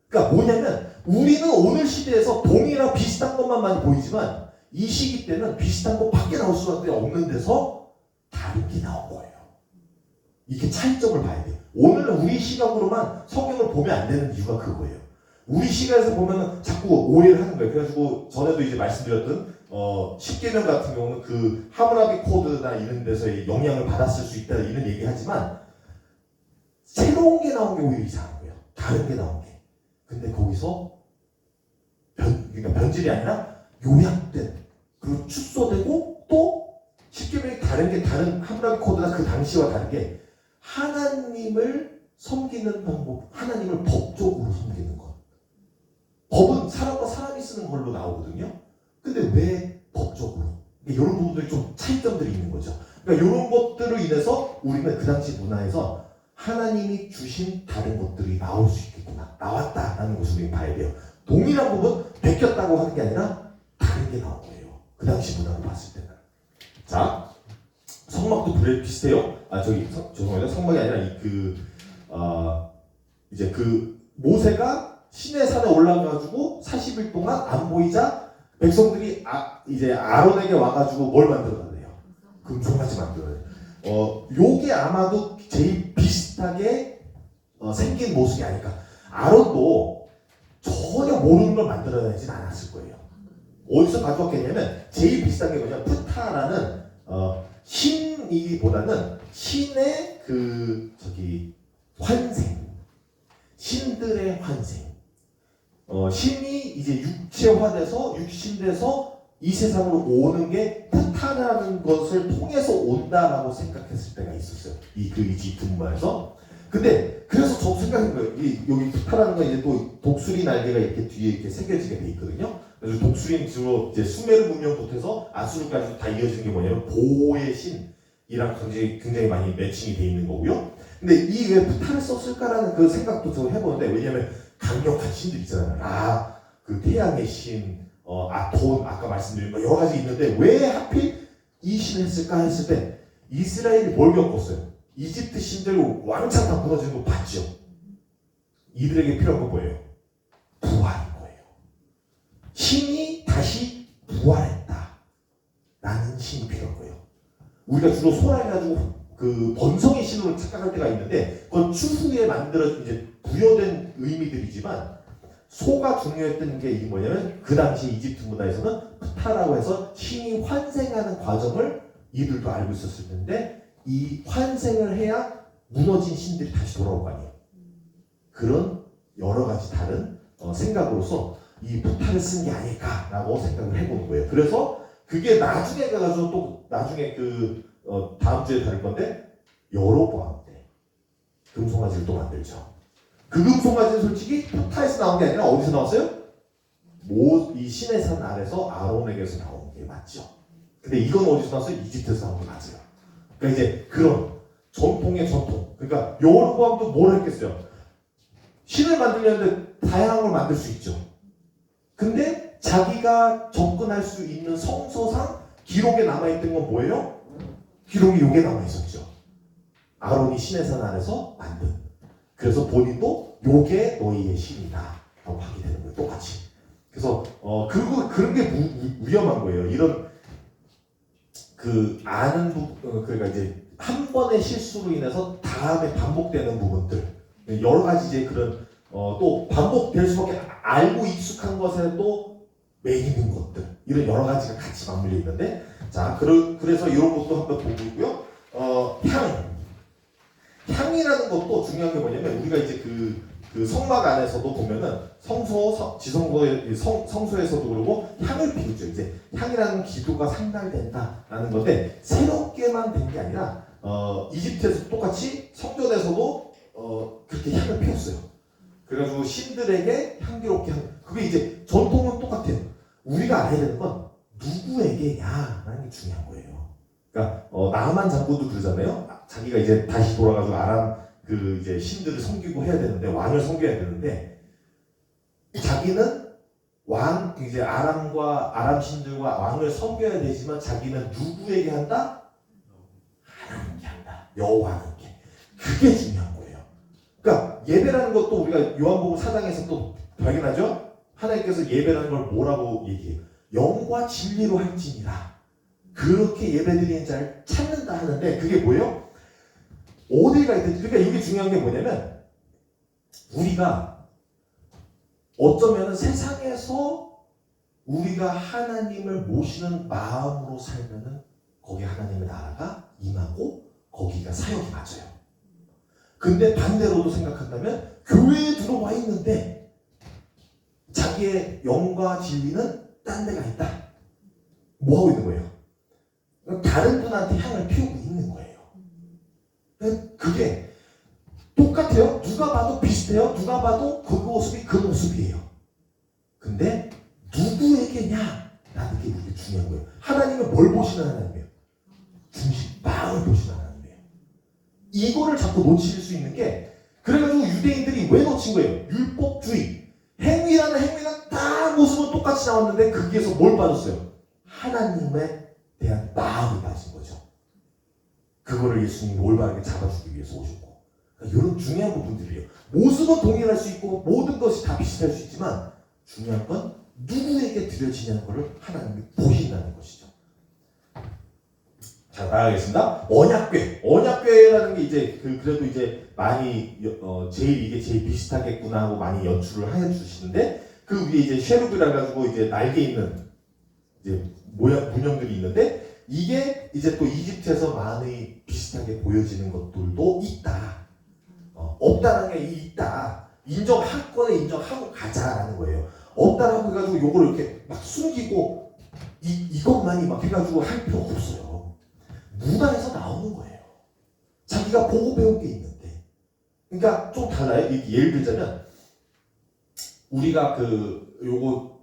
그러니까 뭐냐면 우리는 오늘 시대에서 동일한 비슷한 것만 많이 보이지만 이 시기 때는 비슷한 것 밖에 나올 수밖에 없는 데서 다른 게 나온 거예요. 이렇게 차이점을 봐야 돼요. 오늘은 우리 시각으로만 성경을 보면 안 되는 이유가 그거예요. 우리 시각에서 보면 자꾸 오해를 하는 거예요. 그래가지고 전에도 이제 말씀드렸던 십계명 같은 경우는 그 하므라비 코드나 이런 데서의 영향을 받았을 수 있다 이런 얘기하지만 새로운 게 나온 게 오히려 이상한 거예요. 다른 게 나온 게. 근데 거기서 그러니까 변질이 아니라 요약된, 그리고 축소되고 또 십계명이 다른 게, 다른 하므라비 코드가 그 당시와 다른 게 하나님을 섬기는 방법, 하나님을 법적으로 섬기는 것. 법은 사람과 사람이 쓰는 걸로 나오거든요. 근데 왜 법적으로? 이런 부분들이 좀 차이점들이 있는 거죠. 그러니까 이런 것들로 인해서 우리는 그 당시 문화에서 하나님이 주신 다른 것들이 나올 수 있겠구나, 나왔다라는 것을 우리가 봐야 돼요. 동일한 부분, 베꼈다고 하는 게 아니라 다른 게 나온 거예요. 그 당시 문화를 봤을 때는. 자, 성막도 비슷해요. 죄송합니다. 성막이 아니라 이제 모세가 시내산에 올라가가지고 40일 동안 안 보이자 백성들이 이제 아론에게 와가지고 뭘 만들어달래요? 금송아지 만들어요. 요게 아마도 제일 비슷하게 생긴 모습이 아닐까. 아론도 전혀 모르는 걸 만들어내진 않았을 거예요. 어디서 가져왔겠냐면 제일 비슷한 게 뭐냐면 프타라는 신이보다는 신의 환생, 신들의 환생. 신이 이제 육체화돼서 육신돼서 이 세상으로 오는 게 푸타라는 것을 통해서 온다라고 생각했을 때가 있었어요. 그 이집트 문화에서. 근데 그래서 저 생각한 거예요. 여기 푸타라는 건 이제 또 독수리 날개가 이렇게 뒤에 이렇게 새겨지게 돼 있거든요. 그래서 독수리는 주로 이제 수메르 문명부터 해서 아수르까지 다 이어지는 게 뭐냐면 보호의 신이랑 굉장히 많이 매칭이 돼 있는 거고요. 근데 이 왜 푸타를 썼을까라는 그 생각도 저 해보는데, 왜냐면 강력한 신들 있잖아요. 그 태양의 신, 아톤, 아까 말씀드린 거 여러 가지 있는데 왜 하필 이 신을 했을까 했을 때 이스라엘이 뭘 겪었어요? 이집트 신들 왕창 다 무너지는 거 봤죠? 이들에게 필요한 건 뭐예요? 부활인 거예요. 신이 다시 부활했다 라는 신이 필요한 거예요. 우리가 주로 소라해가지고 그 번성의 신으로 착각할 때가 있는데, 그건 추후에 만들어진 이제 부여된 의미들이지만, 소가 중요했던 게 이게 뭐냐면 그 당시 이집트 문화에서는 푸타라고 해서 신이 환생하는 과정을 이들도 알고 있었을 텐데, 이 환생을 해야 무너진 신들이 다시 돌아올 거 아니에요. 그런 여러 가지 다른 생각으로서 이 푸타를 쓴 게 아닐까라고 생각을 해보는 거예요. 그래서 그게 나중에 가가지고 또 나중에 다음 주에 다룰 건데, 여로보암 때 금송아지를 또 만들죠. 그 금송아지는 솔직히 푸타에서 나온 게 아니라 어디서 나왔어요? 이 신의 산 아래서 아론에게서 나온 게 맞죠. 근데 이건 어디서 나왔어요? 이집트에서 나온 게 맞아요. 그러니까 이제 그런 전통의 전통. 그러니까 여로보암도 뭘 했겠어요? 신을 만들려는데 다양한 걸 만들 수 있죠. 근데 자기가 접근할 수 있는 성서상 기록에 남아있던 건 뭐예요? 기록이 요게 남아있었죠. 아론이 신의 산 아래서 만든. 그래서 본인도 요게 너희의 신이다 라고 하게 되는 거예요. 똑같이. 그래서 그런 게 위험한 거예요. 이런 그러니까 이제 한 번의 실수로 인해서 다음에 반복되는 부분들, 여러 가지 이제 그런 또 반복될 수밖에, 알고 익숙한 것에 또 매이는 것들, 이런 여러 가지가 같이 맞물려 있는데, 자 그래서 이런 것도 한번 보고 있고요. 향이라는 것도 중요한 게 뭐냐면, 우리가 이제 그 성막 안에서도 보면은 성소에서도 그러고 향을 피우죠. 이제 향이라는 기도가 상달된다라는 건데, 새롭게만 된 게 아니라 이집트에서 똑같이 성전에서도 그렇게 향을 피웠어요. 그래가지고 신들에게 향기롭게 그게 이제 전통은 똑같아요. 우리가 알아야 되는 건 누구에게냐라는 게 중요한 거예요. 그러니까 나만 장군도 그러잖아요. 자기가 이제 다시 돌아가서 아람 이제 신들을 섬기고 해야 되는데, 왕을 섬겨야 되는데, 자기는 이제 아람 신들과 왕을 섬겨야 되지만 자기는 누구에게 한다? 하나님께 한다. 여호와께. 그게 중요한 거예요. 그러니까 예배라는 것도 우리가 요한복음 4장에서 또 발견하죠. 하나님께서 예배라는 걸 뭐라고 얘기해요? 영과 진리로 할지니라. 그렇게 예배드리는 자를 찾는다 하는데, 그게 뭐예요? 어디가 있든지. 그러니까 이게 중요한 게 뭐냐면, 우리가 어쩌면 세상에서 우리가 하나님을 모시는 마음으로 살면은 거기 하나님의 나라가 임하고 거기가 사역이 맞아요. 근데 반대로도 생각한다면, 교회에 들어와 있는데 자기의 영과 진리는 딴 데가 있다. 뭐 하고 있는 거예요? 다른 분한테 향을 피우고 있는 거예요. 그게 똑같아요. 누가 봐도 비슷해요. 누가 봐도 그 모습이 그 모습이에요. 근데 누구에게냐? 라는 게 우리가 중요한 거예요. 하나님은 뭘 보시는 하나님이에요? 중심, 마음을 보시는 하나님이에요. 이거를 자꾸 놓칠 수 있는 게, 그래가지고 유대인들이 왜 놓친 거예요? 율법주의. 행위라는 행위는 다 모습은 똑같이 나왔는데 거기에서 뭘 빠졌어요? 하나님에 대한 마음이 빠진 거죠. 그거를 예수님이 올바르게 잡아주기 위해서 오셨고, 그러니까 이런 중요한 부분들이에요. 모습은 동일할 수 있고 모든 것이 다 비슷할 수 있지만, 중요한 건 누구에게 드려지냐는 것을 하나님이 보신다는 것이죠. 자, 나가겠습니다. 언약궤라는 게 이제 그래도 이제 많이 이게 제일 비슷하겠구나 하고 많이 연출을 해주시는데, 그 위에 이제 쉐루비라 가지고 이제 날개 있는 이제 문양들이 있는데, 이게 이제 또 이집트에서 많이 비슷하게 보여지는 것들도 있다. 없다는 게 있다. 인정할 거는 인정하고 가자라는 거예요. 없다라고 해가지고 요걸 이렇게 막 숨기고 이것만이 막 해가지고 할 필요 없어요. 문화에서 나오는 거예요. 자기가 보고 배운 게 있는데. 그러니까 좀 달라요. 예를 들자면 우리가 요거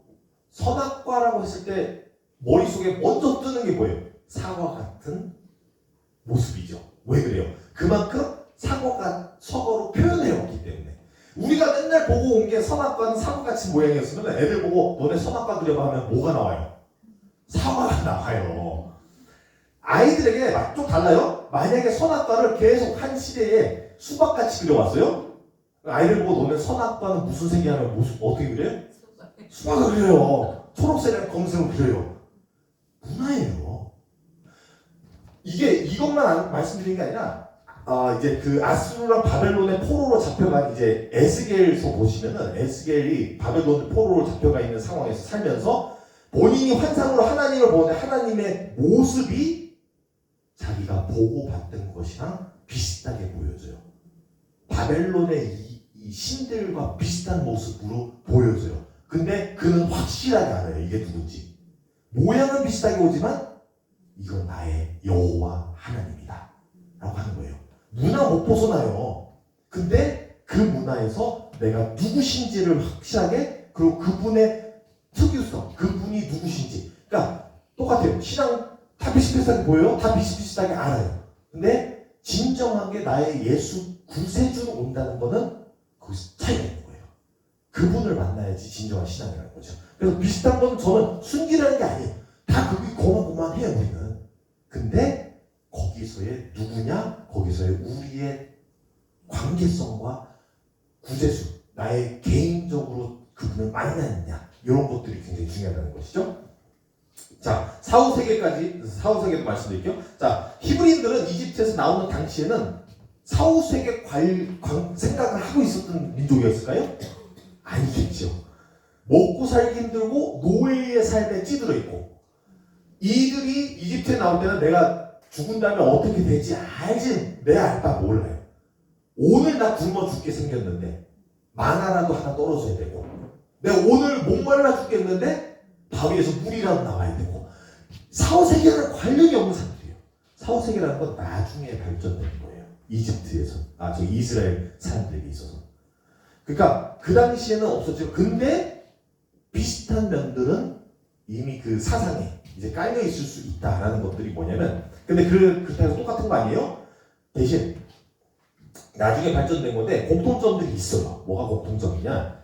선악과라고 했을 때 머릿속에 먼저 뜨는 게 뭐예요? 사과 같은 모습이죠. 왜 그래요? 그만큼 사과로 표현해왔기 때문에. 우리가 맨날 보고 온 게 선악과는 사과같이 모양이었으면 애들 보고 너네 선악과 그려봐 하면 뭐가 나와요? 사과가 나와요. 아이들에게 좀 달라요. 만약에 선악과를 계속 한 시대에 수박같이 그려왔어요? 아이들 보고 너네 선악과는 무슨 색이야 하면 어떻게 그려요? 수박을 그려요. 초록색이랑 검은색을 그려요. 문화예요. 이것만 말씀드린 게 아니라 이제 아수르랑 바벨론의 포로로 잡혀간 이제 에스겔서 보시면은 에스겔이 바벨론 포로로 잡혀가 있는 상황에서 살면서 본인이 환상으로 하나님을 보는데 하나님의 모습이 자기가 보고 봤던 것이랑 비슷하게 보여져요. 바벨론의 이 신들과 비슷한 모습으로 보여져요. 근데 그는 확실하게 알아요. 이게 누군지. 모양은 비슷하게 오지만 이건 나의 여호와 하나님이다 라고 하는 거예요. 문화 못 벗어나요. 근데 그 문화에서 내가 누구신지를 확실하게, 그리고 그분의 특유성, 그분이 누구신지. 그러니까 똑같아요. 신앙 다 비슷비슷하게 보여요. 다 비슷비슷하게 알아요. 근데 진정하게 나의 예수 구세주로 온다는 거는 거기서 차이가 있는 거예요. 그분을 만나야지 진정한 신앙이라는 거죠. 그래서 비슷한 건 저는 순기라는 게 아니에요. 다 그게 고만고만해요, 우리는. 근데 거기서의 누구냐? 거기서의 우리의 관계성과 구세주, 나의 개인적으로 그분을 만나느냐, 이런 것들이 굉장히 중요하다는 것이죠. 자, 사후세계도 말씀드릴게요. 자, 히브리인들은 이집트에서 나오는 당시에는 사후세계 생각을 하고 있었던 민족이었을까요? 아니겠죠. 먹고 살기 힘들고 노예의 삶에 찌들어 있고, 이들이 이집트에 나올 때는 내가 죽은 다음에 어떻게 될지 알지, 내 알 바 몰라요. 오늘 나 굶어 죽게 생겼는데 만화라도 하나 떨어져야 되고, 내가 오늘 목말라 죽겠는데 바위에서 물이라도 나와야 되고, 사후세계랑 관련이 없는 사람들이에요. 사후세계라는 건 나중에 발전되는 거예요. 이집트에서, 이스라엘 사람들에게 있어서. 그러니까 그 당시에는 없었죠. 근데 비슷한 면들은 이미 그 사상에 이제 깔려 있을 수 있다라는 것들이 뭐냐면, 근데 그렇다고 해서 똑같은 거 아니에요? 대신 나중에 발전된 건데 공통점들이 있어요. 뭐가 공통점이냐?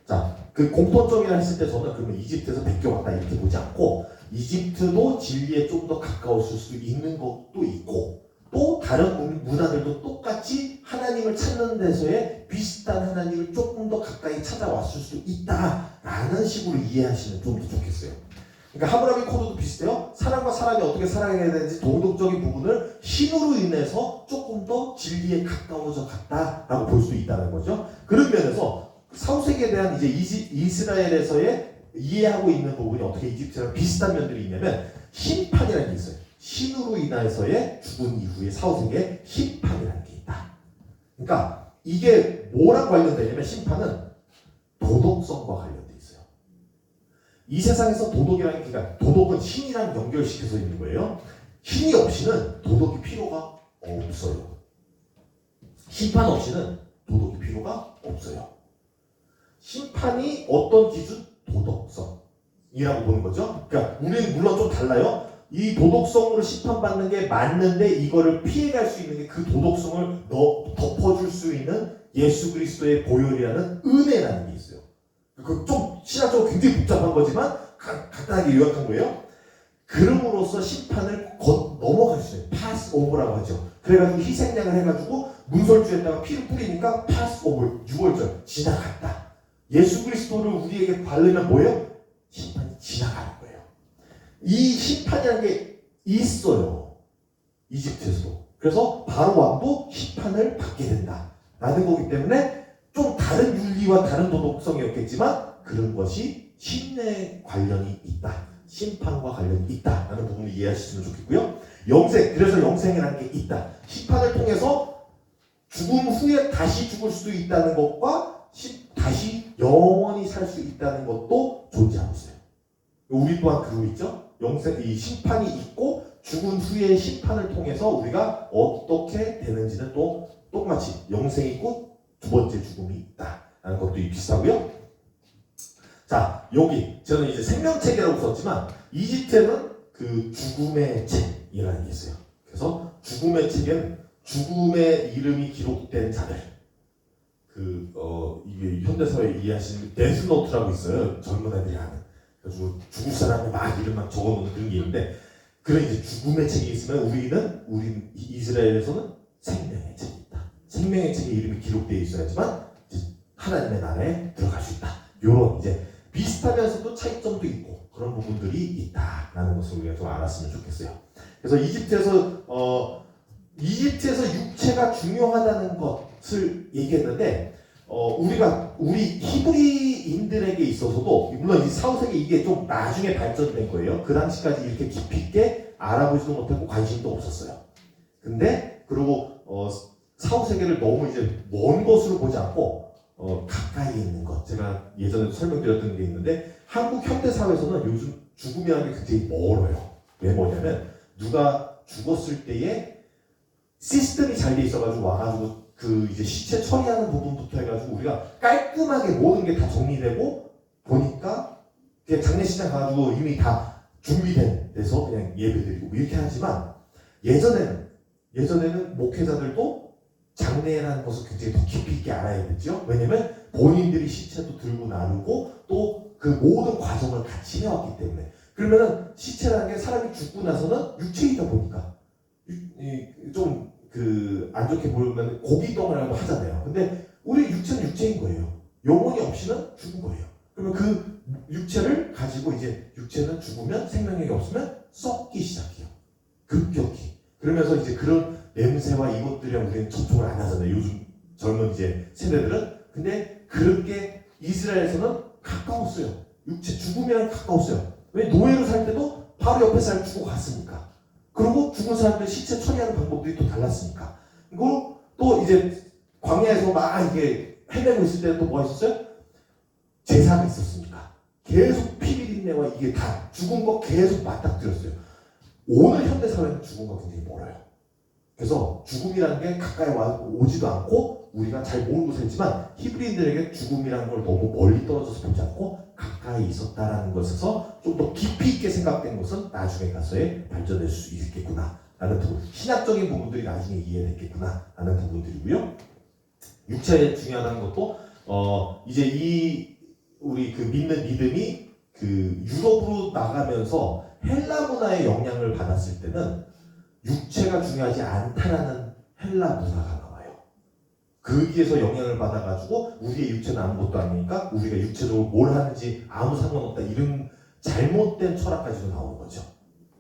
자, 그 공통점이라 했을 때 저는 그러면 이집트에서 베껴왔다 이렇게 보지 않고, 이집트도 진리에 좀 더 가까웠을 수 있는 것도 있고, 또 다른 문화들도 똑같이 하나님을 찾는 데서의 비슷한 하나님을 조금 더 가까이 찾아왔을 수 있다라는 식으로 이해하시면 좀 더 좋겠어요. 그러니까 하무라비 코드도 비슷해요. 사람과 사람이 어떻게 살아가야 되는지 도덕적인 부분을 신으로 인해서 조금 더 진리에 가까워져 갔다라고 볼 수 있다는 거죠. 그런 면에서 사후세계에 대한 이제 이스라엘에서의 이해하고 있는 부분이 어떻게 이집트랑 비슷한 면들이 있냐면, 심판이라는 게 있어요. 신으로 인해서의 죽은 이후의 사후세계에 심판이라는 게 있다. 그러니까 이게 뭐랑 관련되냐면, 심판은 도덕성과 관련돼 있어요. 이 세상에서 도덕이라는 게, 그러니까 도덕은 신이랑 연결시켜서 있는 거예요. 신이 없이는 도덕이 필요가 없어요. 심판 없이는 도덕이 필요가 없어요. 심판이 어떤 기준? 도덕성이라고 보는 거죠. 그러니까 우리는 물론 좀 달라요. 이 도덕성으로 심판받는 게 맞는데 이거를 피해갈 수 있는 게 그 도덕성을 덮어줄 수 있는 예수 그리스도의 보혈이라는 은혜라는 게 있어요. 그 좀 신학적으로 굉장히 복잡한 거지만 간단하게 요약한 거예요. 그럼으로써 심판을 넘어갈 수 있어요. pass over라고 하죠. 그래가지고 희생양을 해가지고 문설주에다가 피를 뿌리니까 pass over, 6월절 지나갔다. 예수 그리스도를 우리에게 바르면 뭐예요? 심판이 지나가는 거예요. 이 심판이라는 게 있어요. 이집트에서도. 그래서 바로 왕도 심판을 받게 된다라는 거기 때문에 좀 다른 윤리와 다른 도덕성이었겠지만 그런 것이 신에 관련이 있다. 심판과 관련이 있다라는 부분을 이해하시면 좋겠고요. 영생, 그래서 영생이라는 게 있다. 심판을 통해서 죽음 후에 다시 죽을 수도 있다는 것과 다시 영원히 살 수 있다는 것도 존재하고 있어요. 우리 또한 그러고 있죠. 이 심판이 있고 죽은 후의 심판을 통해서 우리가 어떻게 되는지는 또 똑같이 영생이 있고 두 번째 죽음이 있다라는 것도 비슷하고요. 자, 여기 저는 이제 생명책이라고 썼지만 이집트에는 그 죽음의 책이라는 게 있어요. 그래서 죽음의 책엔 죽음의 이름이 기록된 자들, 이게 현대사회 이해하시는 데스노트라고 있어요. 젊은 애들이 하는. 그래서 죽을 사람의 막 이름만 적어놓는 그런 게 있는데, 그런 이제 죽음의 책이 있으면 우리 이스라엘에서는 생명의 책이 있다. 생명의 책에 이름이 기록되어 있어야지만 이제 하나님의 나라에 들어갈 수 있다. 요런 이제 비슷하면서도 차이점도 있고 그런 부분들이 있다라는 것을 우리가 좀 알았으면 좋겠어요. 그래서 이집트에서 육체가 중요하다는 것을 얘기했는데, 우리 히브리인들에게 있어서도, 물론 이 사후세계 이게 좀 나중에 발전된 거예요. 그 당시까지 이렇게 깊이 있게 알아보지도 못했고 관심도 없었어요. 근데 그리고 사후세계를 너무 이제 먼 것으로 보지 않고 가까이 있는 것, 제가 예전에 설명드렸던 게 있는데, 한국 현대사회에서는 요즘 죽음이라는 게 굉장히 멀어요. 왜 뭐냐면 누가 죽었을 때에 시스템이 잘 돼 있어가지고 와가지고 그 이제 시체 처리하는 부분부터 해가지고 우리가 깔끔하게 모든 게 다 정리되고 보니까 그냥 장례식장 가가지고 이미 다 준비된 데서 그냥 예배드리고 이렇게 하지만, 예전에는 목회자들도 장례라는 것을 굉장히 더 깊이 있게 알아야 됐죠. 왜냐면 본인들이 시체도 들고 나르고 또 그 모든 과정을 같이 해왔기 때문에. 그러면은 시체라는 게 사람이 죽고 나서는 육체이다 보니까 좀 안 좋게 보면 고기덩어리라고 하잖아요. 근데 우리 육체는 육체인 거예요. 영혼이 없이는 죽은 거예요. 그러면 그 육체를 가지고 이제 육체는 죽으면 생명력이 없으면 썩기 시작해요. 급격히. 그러면서 이제 그런 냄새와 이것들이랑 우리는 접촉을 안 하잖아요. 요즘 젊은 이제 세대들은. 근데 그렇게 이스라엘에서는 가까웠어요. 육체 죽음이랑 가까웠어요. 왜? 노예로 살 때도 바로 옆에 사람 죽고 갔으니까. 그리고 죽은 사람들 시체 처리하는 방법들이 또 달랐으니까. 그리고 또 이제 광야에서 막 이게 헤매고 있을 때는 또 뭐가 있었어요? 제사가 있었으니까. 계속 피비린내와 이게 다 죽은 거 계속 맞닥뜨렸어요. 오늘 현대사회는 죽은 거 굉장히 멀어요. 그래서 죽음이라는 게 가까이 오지도 않고 우리가 잘 모르고 살지만, 히브리인들에게 죽음이라는 걸 너무 멀리 떨어져서 보지 않고 가까이 있었다라는 것에서 좀 더 깊이 있게 생각된 것은 나중에 가서의 발전될 수 있겠구나 라는 부분, 신학적인 부분들이 나중에 이해됐겠구나 라는 부분들이고요. 육체에 중요하다는 것도 이제 우리 그 믿는 믿음이 그 유럽으로 나가면서 헬라 문화의 영향을 받았을 때는 육체가 중요하지 않다라는 헬라 문화가 나와요. 거기에서 영향을 받아가지고 우리의 육체는 아무것도 아니니까 우리가 육체적으로 뭘 하는지 아무 상관없다, 이런 잘못된 철학까지도 나오는 거죠.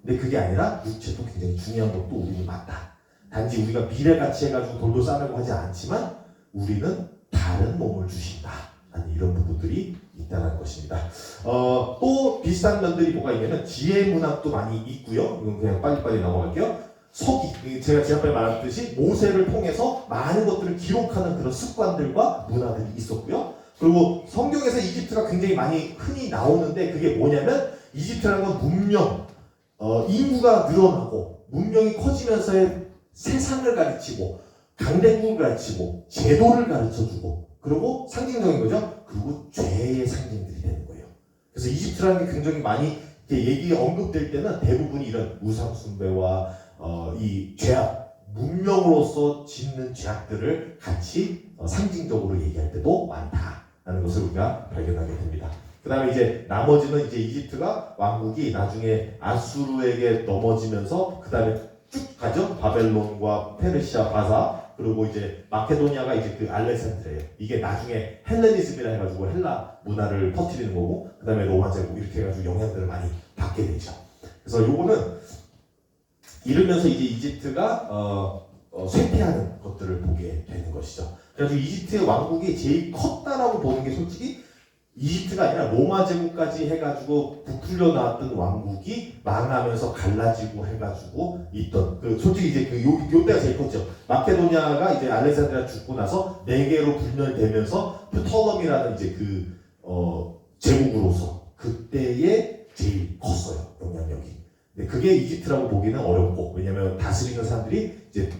근데 그게 아니라 육체도 굉장히 중요한 것도 우리는 맞다. 단지 우리가 미래같이 해가지고 돌도 싸매고 하지 않지만 우리는 다른 몸을 주신다 라는 이런 부분들이 있다는 것입니다. 또 비슷한 면들이 뭐가 있냐면 지혜 문학도 많이 있고요. 이건 그냥 빨리빨리 넘어갈게요. 서기, 제가 지난번에 말했듯이 모세를 통해서 많은 것들을 기록하는 그런 습관들과 문화들이 있었고요. 그리고 성경에서 이집트가 굉장히 많이 흔히 나오는데, 그게 뭐냐면 이집트라는 건 문명, 인구가 늘어나고 문명이 커지면서의 세상을 가르치고 강대국을 가르치고 제도를 가르쳐주고, 그리고 상징적인 거죠. 그리고 죄의 상징들이 되는 거예요. 그래서 이집트라는 게 굉장히 많이 얘기 언급될 때는 대부분이 이런 우상 숭배와 이 죄악, 문명으로서 짓는 죄악들을 같이 상징적으로 얘기할 때도 많다라는 것을 우리가 발견하게 됩니다. 그 다음에 이제 나머지는 이제 이집트가 왕국이 나중에 아수르에게 넘어지면서 그 다음에 쭉 가죠. 바벨론과 페르시아, 바사, 그리고 이제 마케도니아가 이제 그 알렉산드리아예요. 이게 나중에 헬레니즘이라 해가지고 헬라 문화를 퍼뜨리는 거고, 그 다음에 로마 제국 이렇게 해가지고 영향들을 많이 받게 되죠. 그래서 요거는 이러면서 이제 이집트가 쇠퇴하는 것들을 보게 되는 것이죠. 그래서 이집트의 왕국이 제일 컸다라고 보는 게 솔직히 이집트가 아니라 로마 제국까지 해가지고 부풀려 나왔던 왕국이 망하면서 갈라지고 해가지고 있던 솔직히 이제 요 때가 제일 컸죠. 마케도니아가 이제 알렉산드리아 죽고 나서 네 개로 분열되면서 프톨럼이라는 이제 제국으로서 그때에 제일 컸어요, 영향력이. 근데 그게 이집트라고 보기는 어렵고, 왜냐면 다스리는 사람들이 이제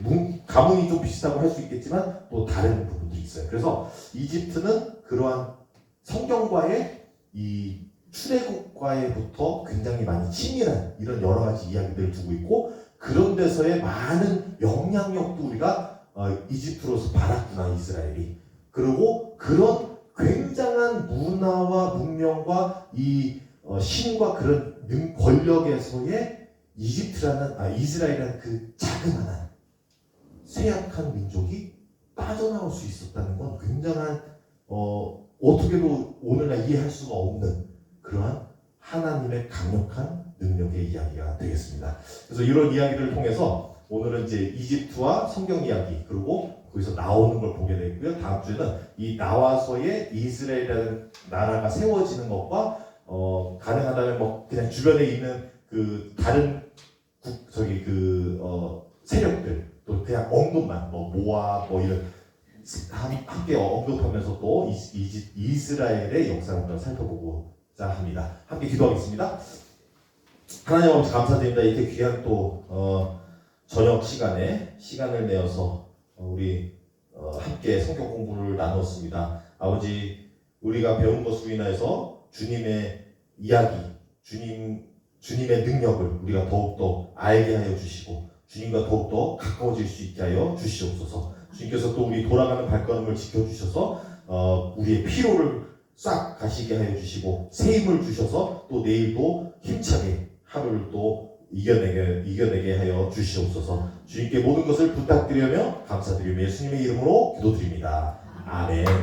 가문이 좀 비슷하고 할 수 있겠지만 또 다른 부분도 있어요. 그래서 이집트는 그러한 성경과의 이 출애굽과의부터 굉장히 많이 친밀한 이런 여러 가지 이야기들을 두고 있고, 그런 데서의 많은 영향력도 우리가 이집트로서 받았구나, 이스라엘이. 그리고 그런 굉장한 문화와 문명과 이 신과 그런 권력에서의 이스라엘이라는 그 자그마한 쇠약한 민족이 빠져나올 수 있었다는 건 굉장한 어떻게도 오늘날 이해할 수가 없는 그러한 하나님의 강력한 능력의 이야기가 되겠습니다. 그래서 이런 이야기를 통해서 오늘은 이제 이집트와 성경 이야기, 그리고 거기서 나오는 걸 보게 되고요. 다음 주에는 이 나와서의 이스라엘이라는 나라가 세워지는 것과 가능하다면 뭐 그냥 주변에 있는 그 다른 세력들, 또 그냥 언급만 모압 이런 함께 언급하면서 또 이스라엘의 역사를 한번 살펴보고자 합니다. 함께 기도하겠습니다. 하나님 아버지 감사드립니다. 이렇게 귀한 또 저녁 시간에 시간을 내어서 우리 함께 성경 공부를 나눴습니다. 아버지, 우리가 배운 것으로 인하여서 주님의 이야기, 주님의 능력을 우리가 더욱더 알게 하여 주시고 주님과 더욱더 가까워질 수 있게 하여 주시옵소서. 주님께서 또 우리 돌아가는 발걸음을 지켜주셔서 우리의 피로를 싹 가시게 하여 주시고 새 힘을 주셔서 또 내일도 힘차게 하루를 또 이겨내게 하여 주시옵소서. 주님께 모든 것을 부탁드리며 감사드리며 예수님의 이름으로 기도드립니다. 아멘.